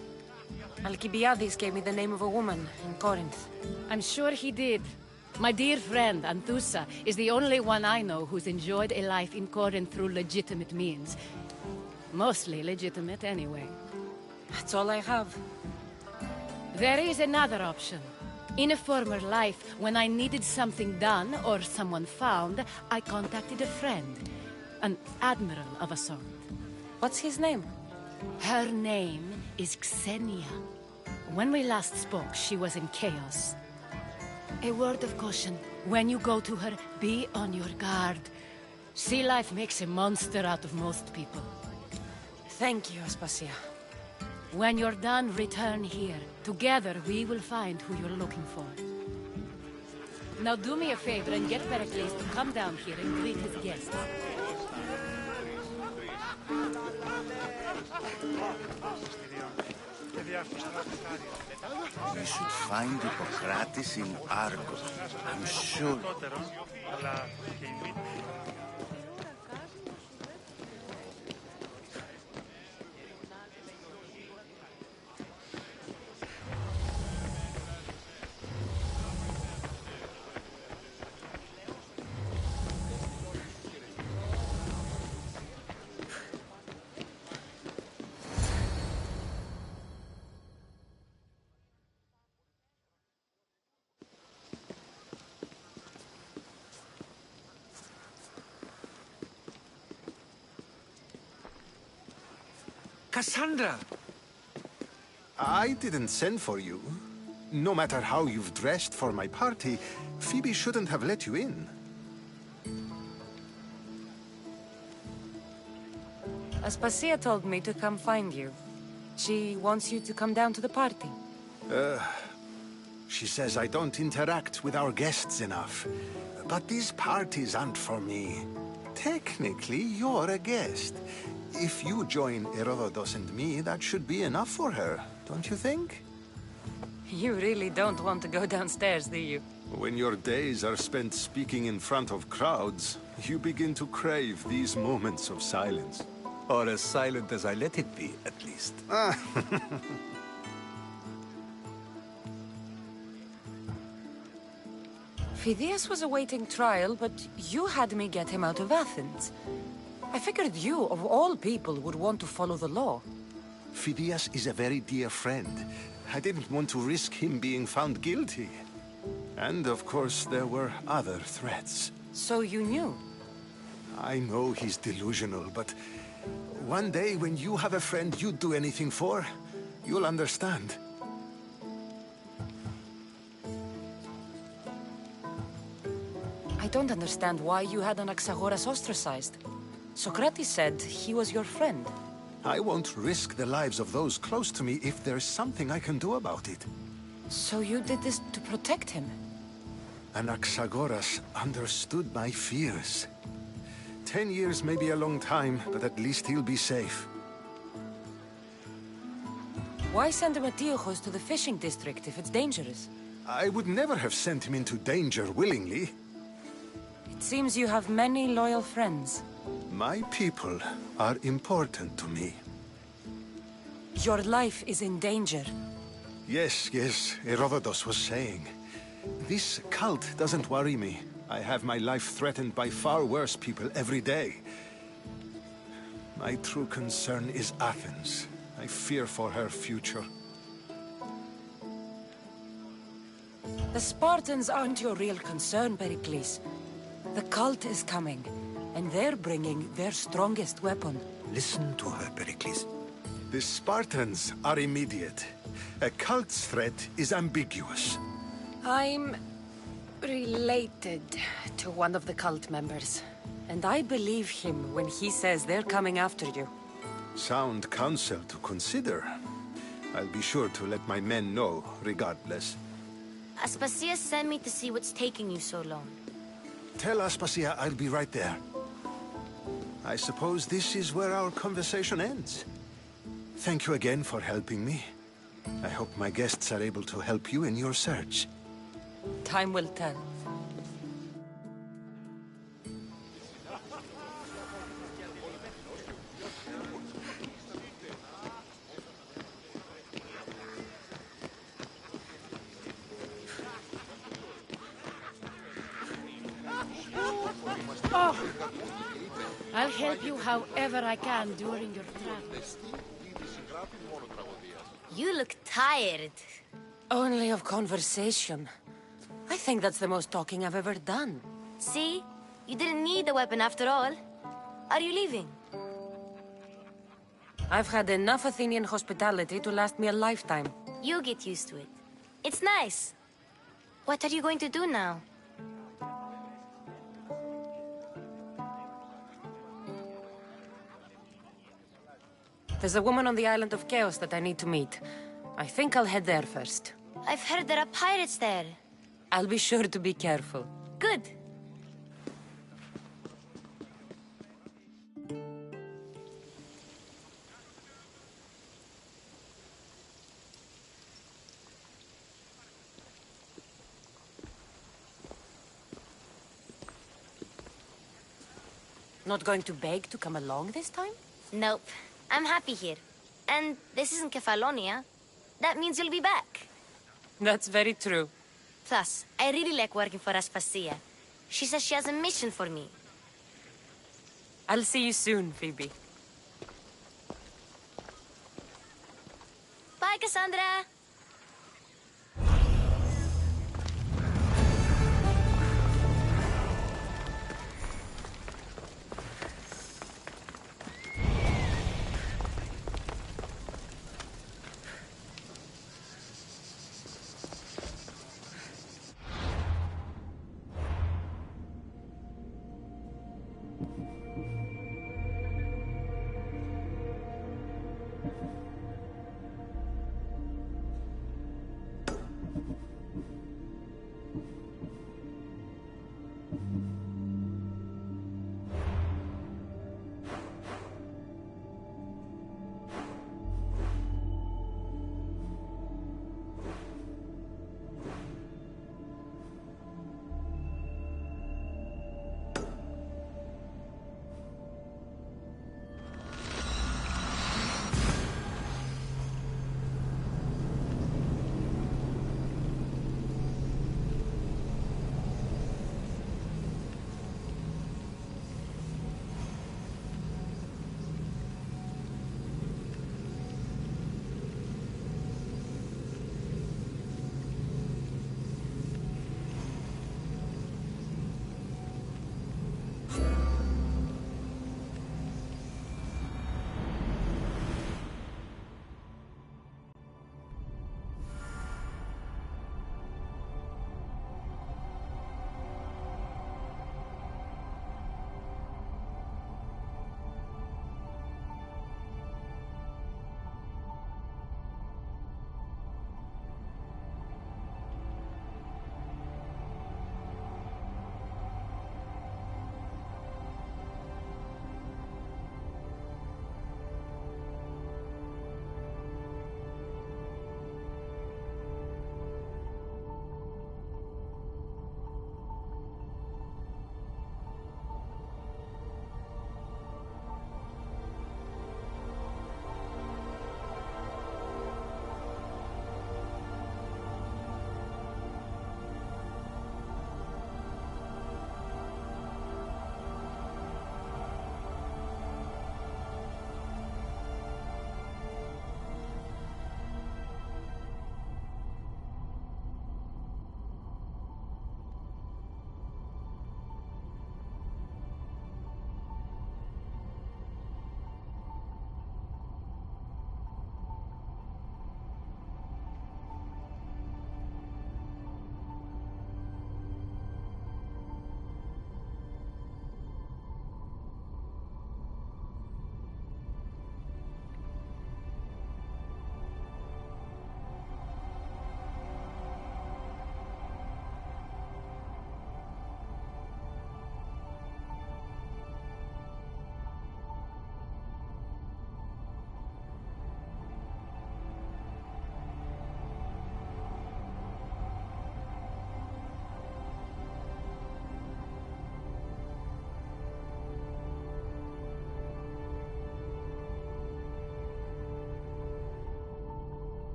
Alcibiades gave me the name of a woman in Corinth. I'm sure he did. My dear friend, Anthusa, is the only one I know who's enjoyed a life in Corinth through legitimate means. Mostly legitimate, anyway. That's all I have. There is another option. In a former life, when I needed something done or someone found, I contacted a friend. An admiral of a sort. What's his name? Her name is Xenia. When we last spoke, she was in chaos. A word of caution. When you go to her, be on your guard. Sea life makes a monster out of most people. Thank you, Aspasia. When you're done, return here. Together, we will find who you're looking for. Now do me a favor and get Pericles to come down here and greet his guests. We should find Hippocrates in Argos. I'm sure. Cassandra! I didn't send for you. No matter how you've dressed for my party, Phoebe shouldn't have let you in. Aspasia told me to come find you. She wants you to come down to the party. She says I don't interact with our guests enough. But these parties aren't for me. Technically, you're a guest. If you join Herodotus and me, that should be enough for her, don't you think? You really don't want to go downstairs, do you? When your days are spent speaking in front of crowds, you begin to crave these moments of silence. Or as silent as I let it be, at least. Phidias was awaiting trial, but you had me get him out of Athens. I figured you, of all people, would want to follow the law. Phidias is a very dear friend. I didn't want to risk him being found guilty. And, of course, there were other threats. So you knew? I know he's delusional, but one day when you have a friend you'd do anything for, you'll understand. I don't understand why you had Anaxagoras ostracized. Socrates said he was your friend. I won't risk the lives of those close to me if there's something I can do about it. So you did this to protect him? Anaxagoras understood my fears. 10 years may be a long time, but at least he'll be safe. Why send Emetiochos to the fishing district if it's dangerous? I would never have sent him into danger willingly. It seems you have many loyal friends. My people are important to me. Your life is in danger. Yes, Herodotus was saying. This cult doesn't worry me. I have my life threatened by far worse people every day. My true concern is Athens. I fear for her future. The Spartans aren't your real concern, Pericles. The cult is coming, and they're bringing their strongest weapon. Listen to her, Pericles. The Spartans are immediate. A cult's threat is ambiguous. I'm related to one of the cult members, and I believe him when he says they're coming after you. Sound counsel to consider. I'll be sure to let my men know, regardless. Aspasia sent me to see what's taking you so long. Tell Aspasia I'll be right there. I suppose this is where our conversation ends. Thank you again for helping me. I hope my guests are able to help you in your search. Time will tell. Oh, I'll help you however I can during your travels. You look tired. Only of conversation. I think that's the most talking I've ever done. See? You didn't need the weapon after all. Are you leaving? I've had enough Athenian hospitality to last me a lifetime. You'll get used to it. It's nice. What are you going to do now? There's a woman on the island of Chaos that I need to meet. I think I'll head there first. I've heard there are pirates there. I'll be sure to be careful. Good. Not going to beg to come along this time? Nope. I'm happy here. And this isn't Kefalonia. That means you'll be back. That's very true. Plus, I really like working for Aspasia. She says she has a mission for me. I'll see you soon, Phoebe. Bye, Cassandra!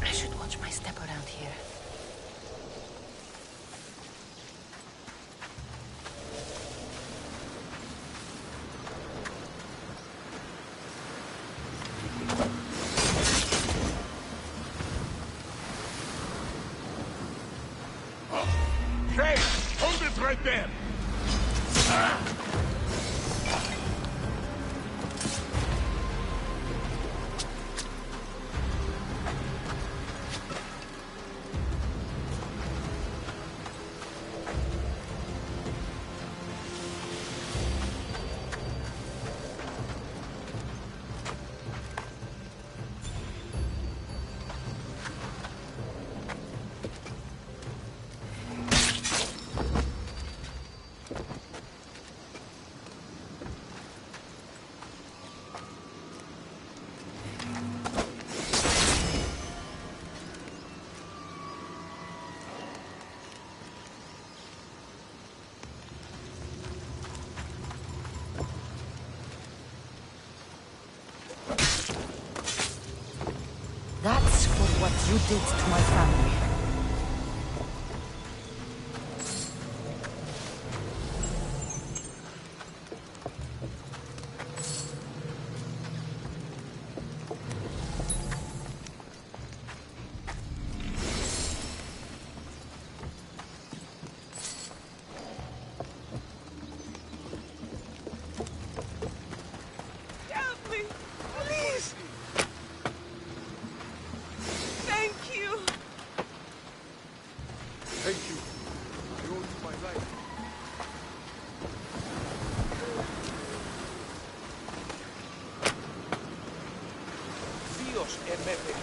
I should watch my step around here. Hey! Hold it right there! That's for what you did to my family. Help me! Please! Thank you! Thank you. I owe you my life. Dios emete.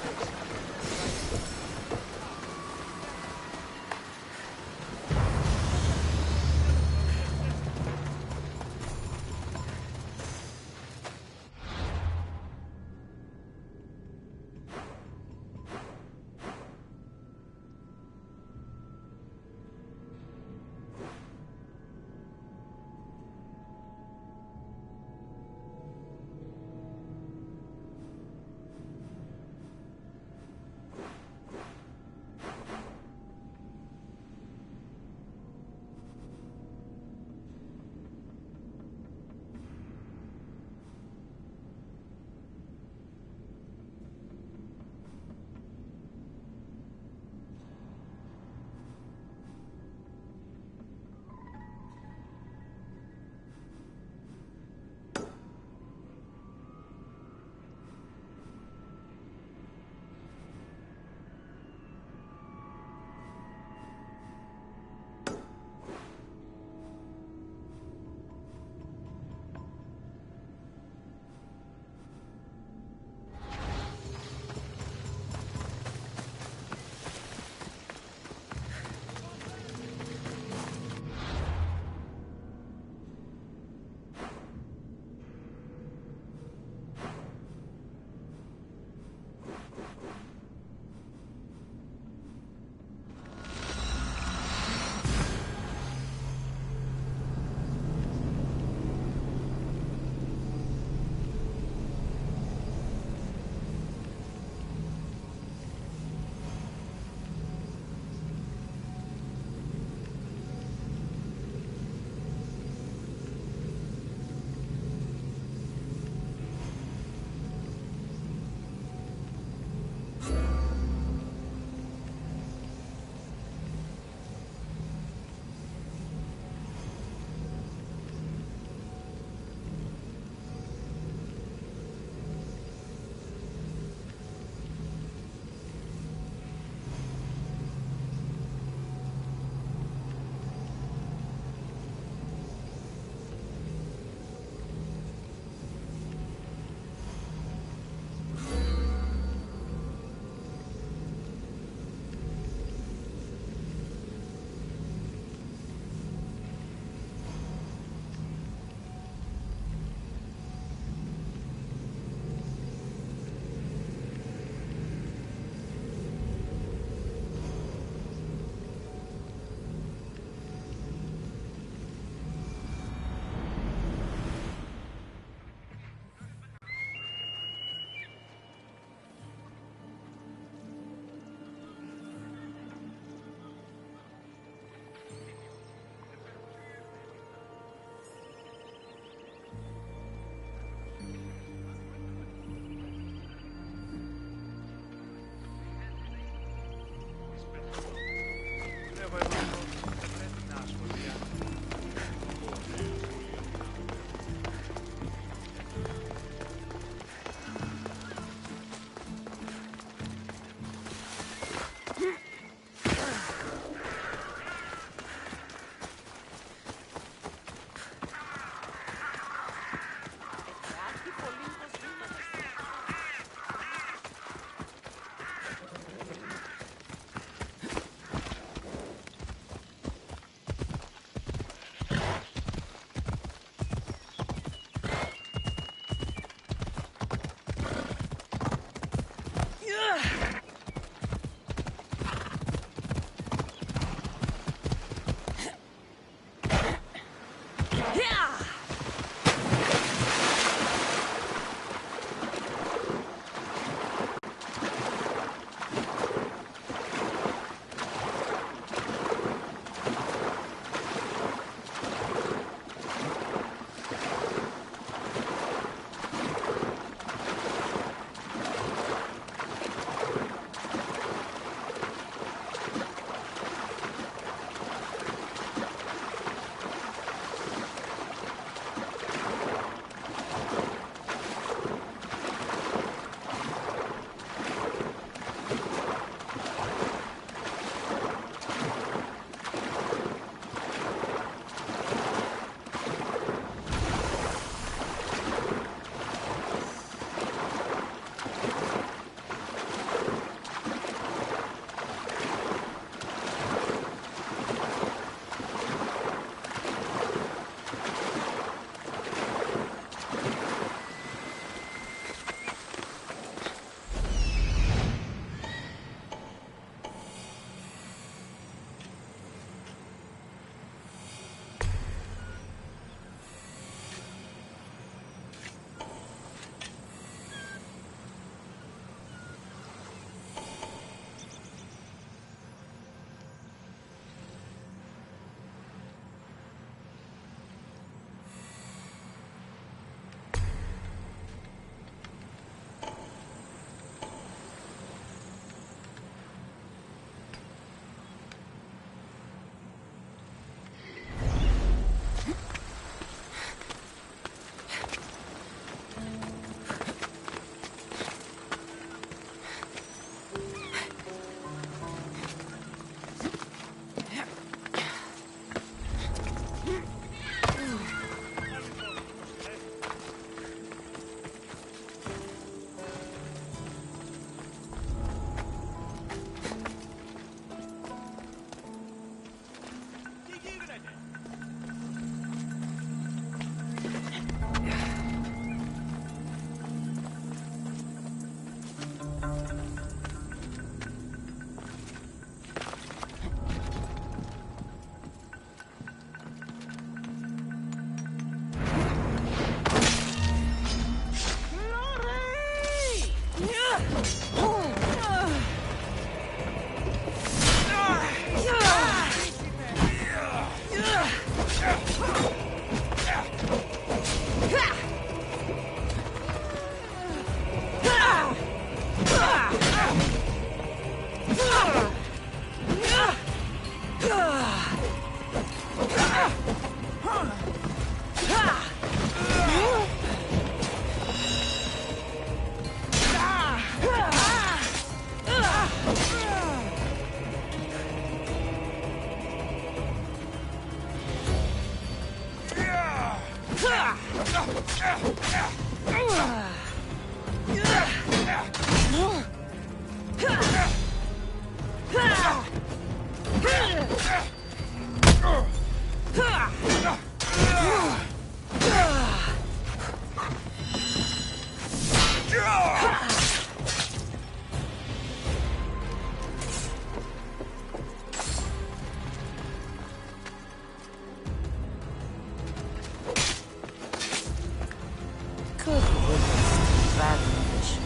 Good goodness, bad English.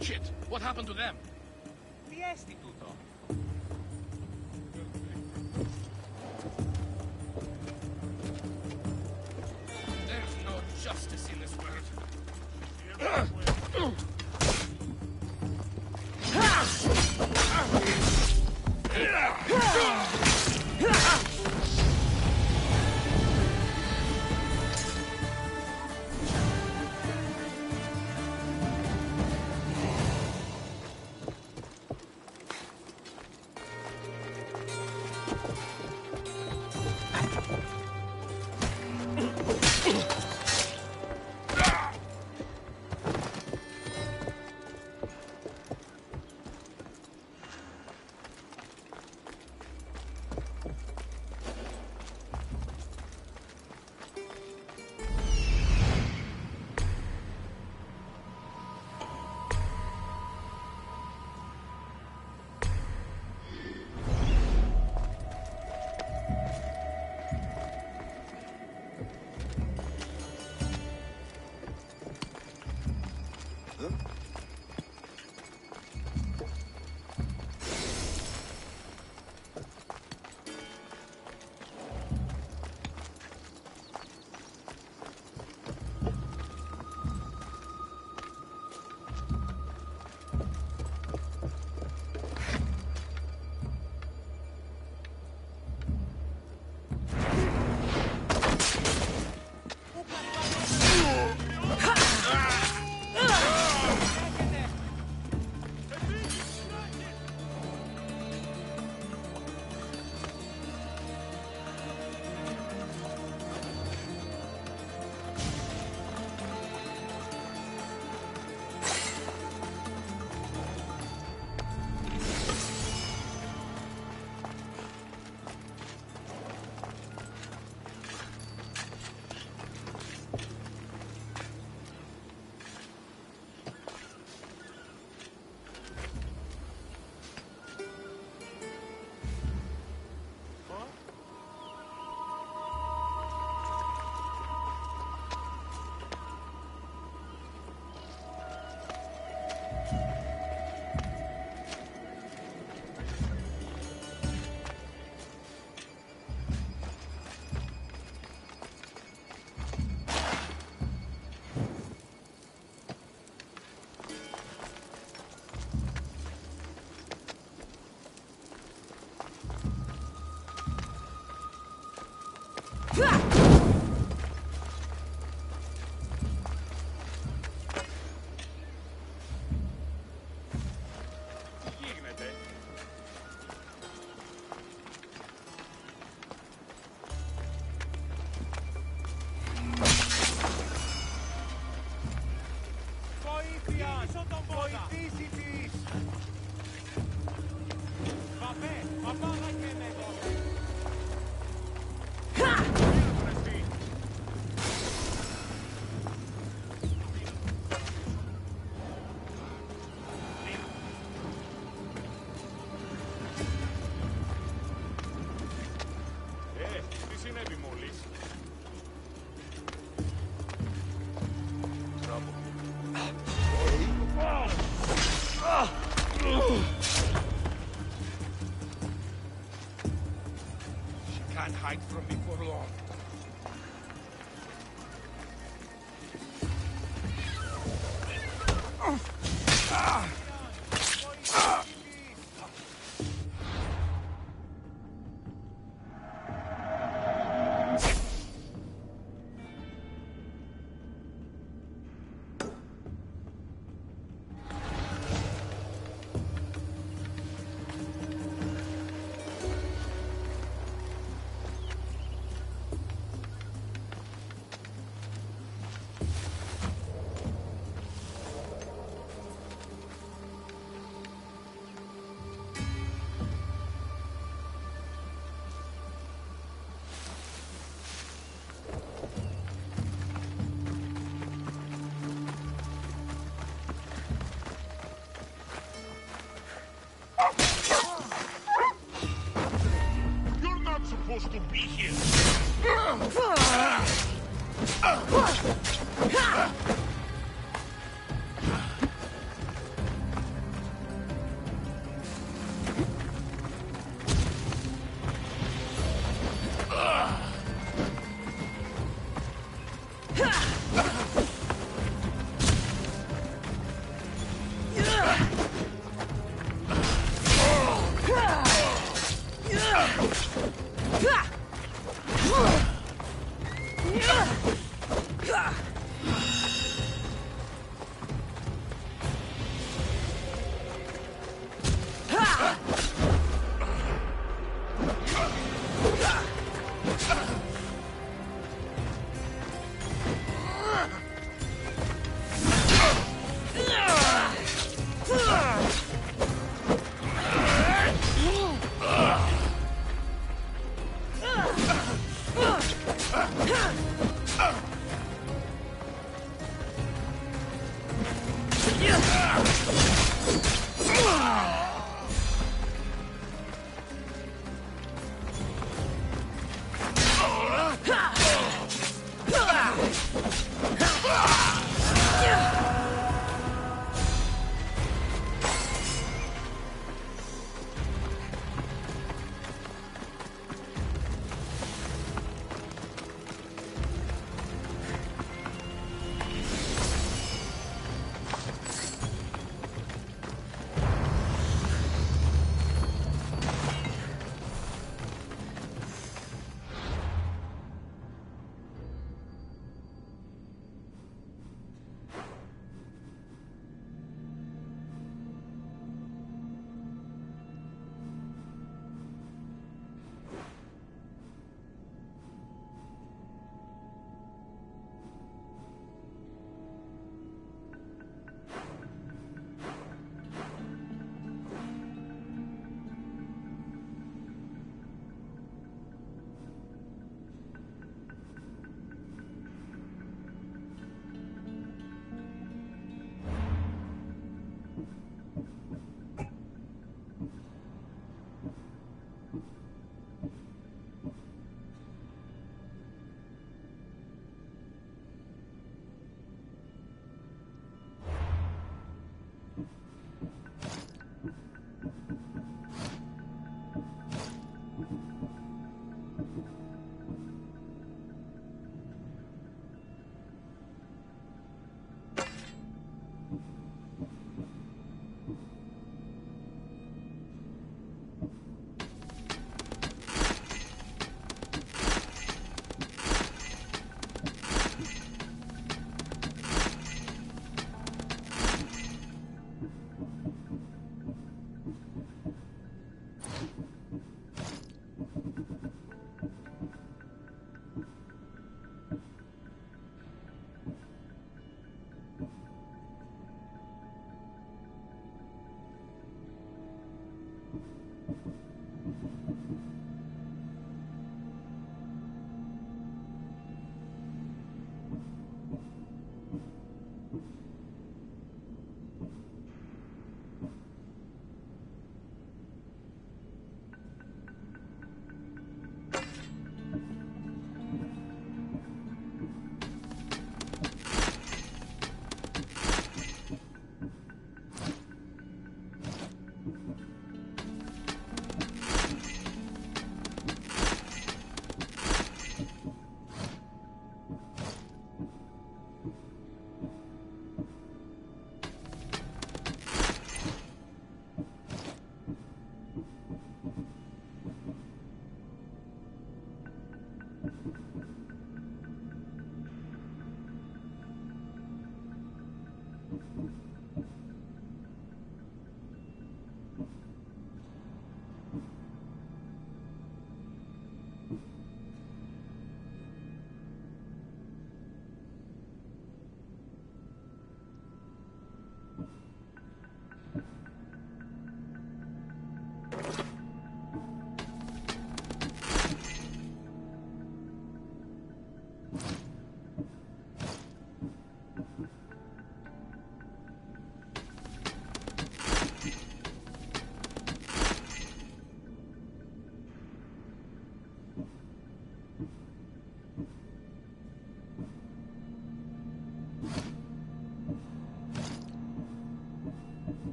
Shit! What happened to them? There's no justice in this world.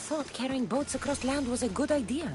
thought carrying boats across land was a good idea.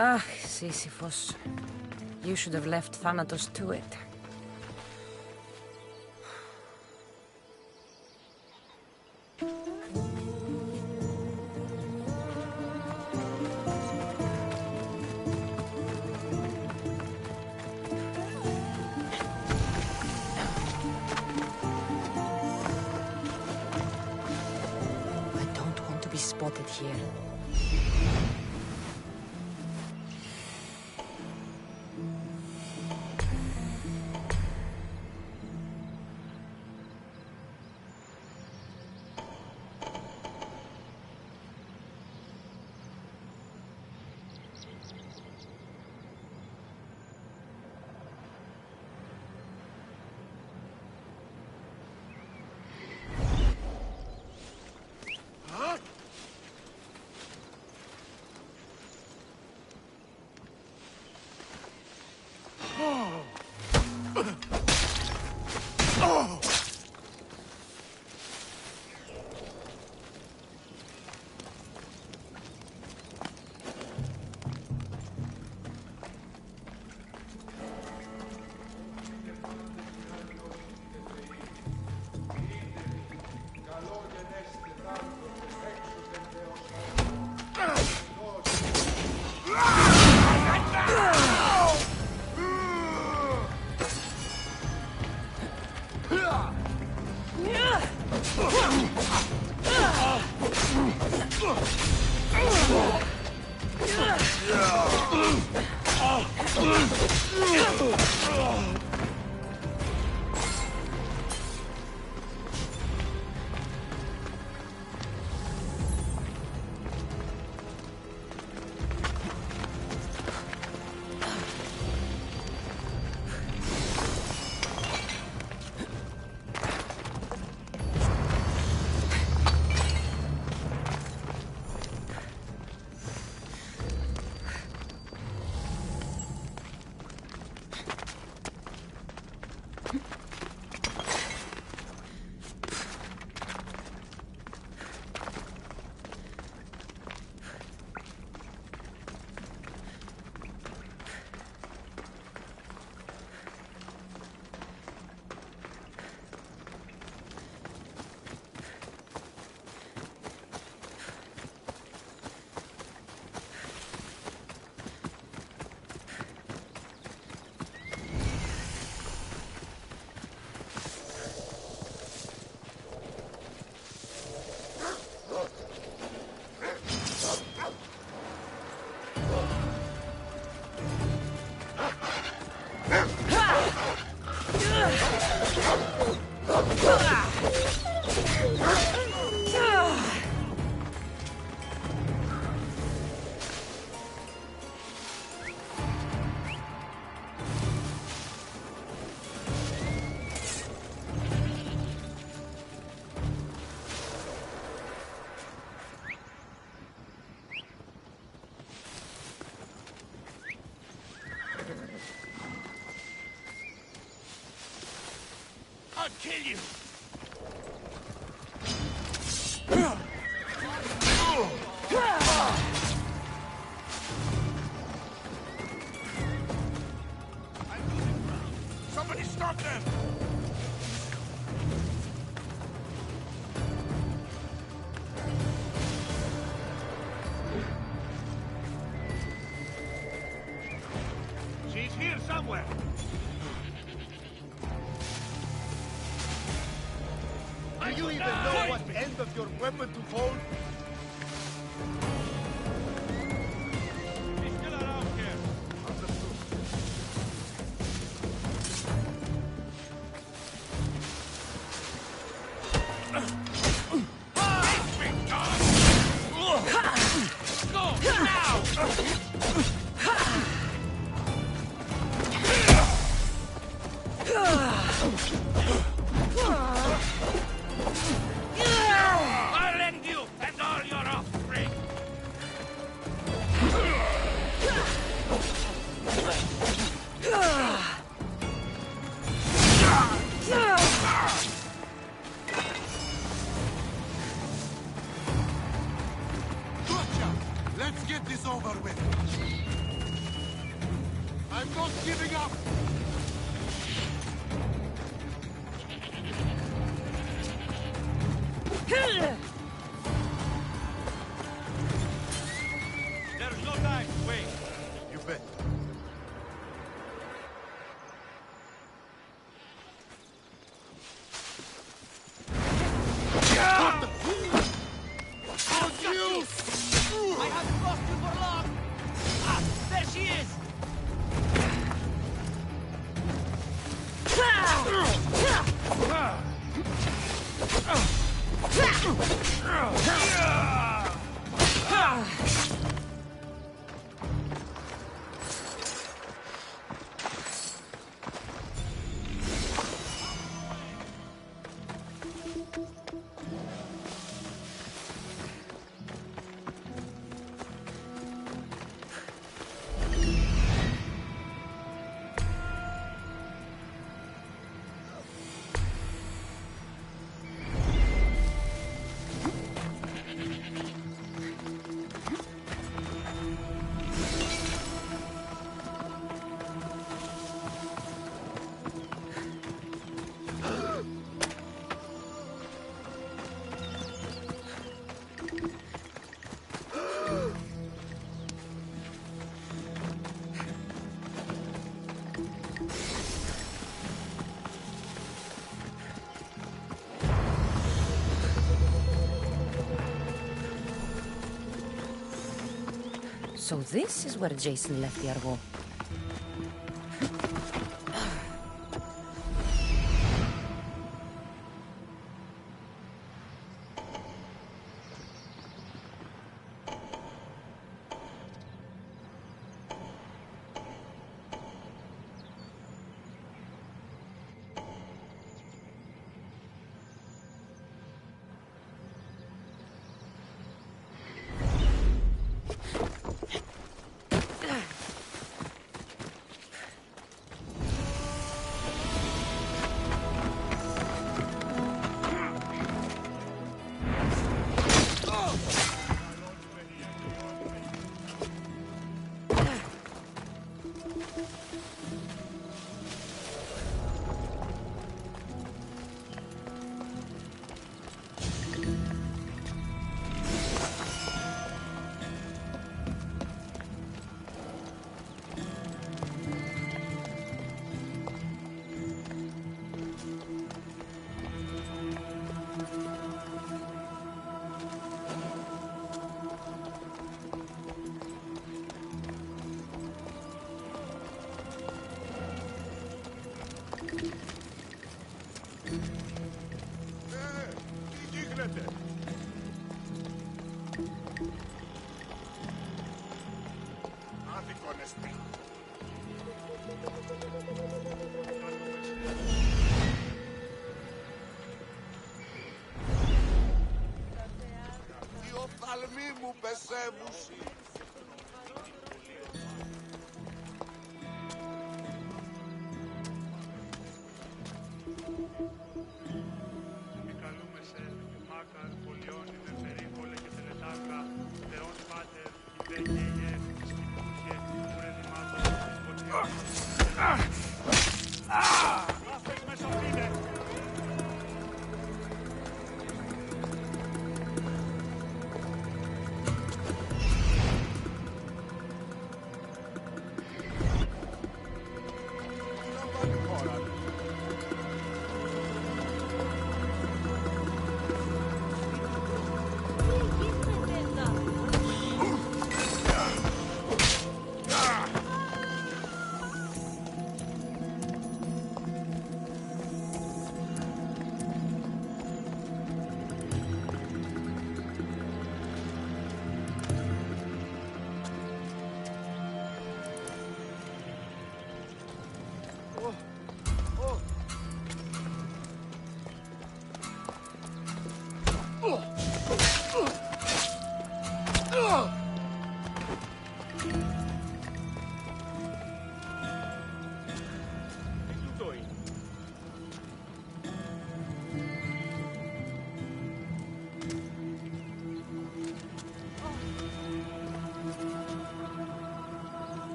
Ah, Sisyphus. You should have left Thanatos to it. I don't want to be spotted here. I'll kill you! Somebody stop them! somewhere! Do you even know what end of your weapon to hold? He's still around here. I'll end you and all your offspring! Gotcha! Let's get this over with. I'm not giving up! There's no time to wait. You bet. I haven't lost you for long! Ah, there she is! So this is where Jason left the Argo.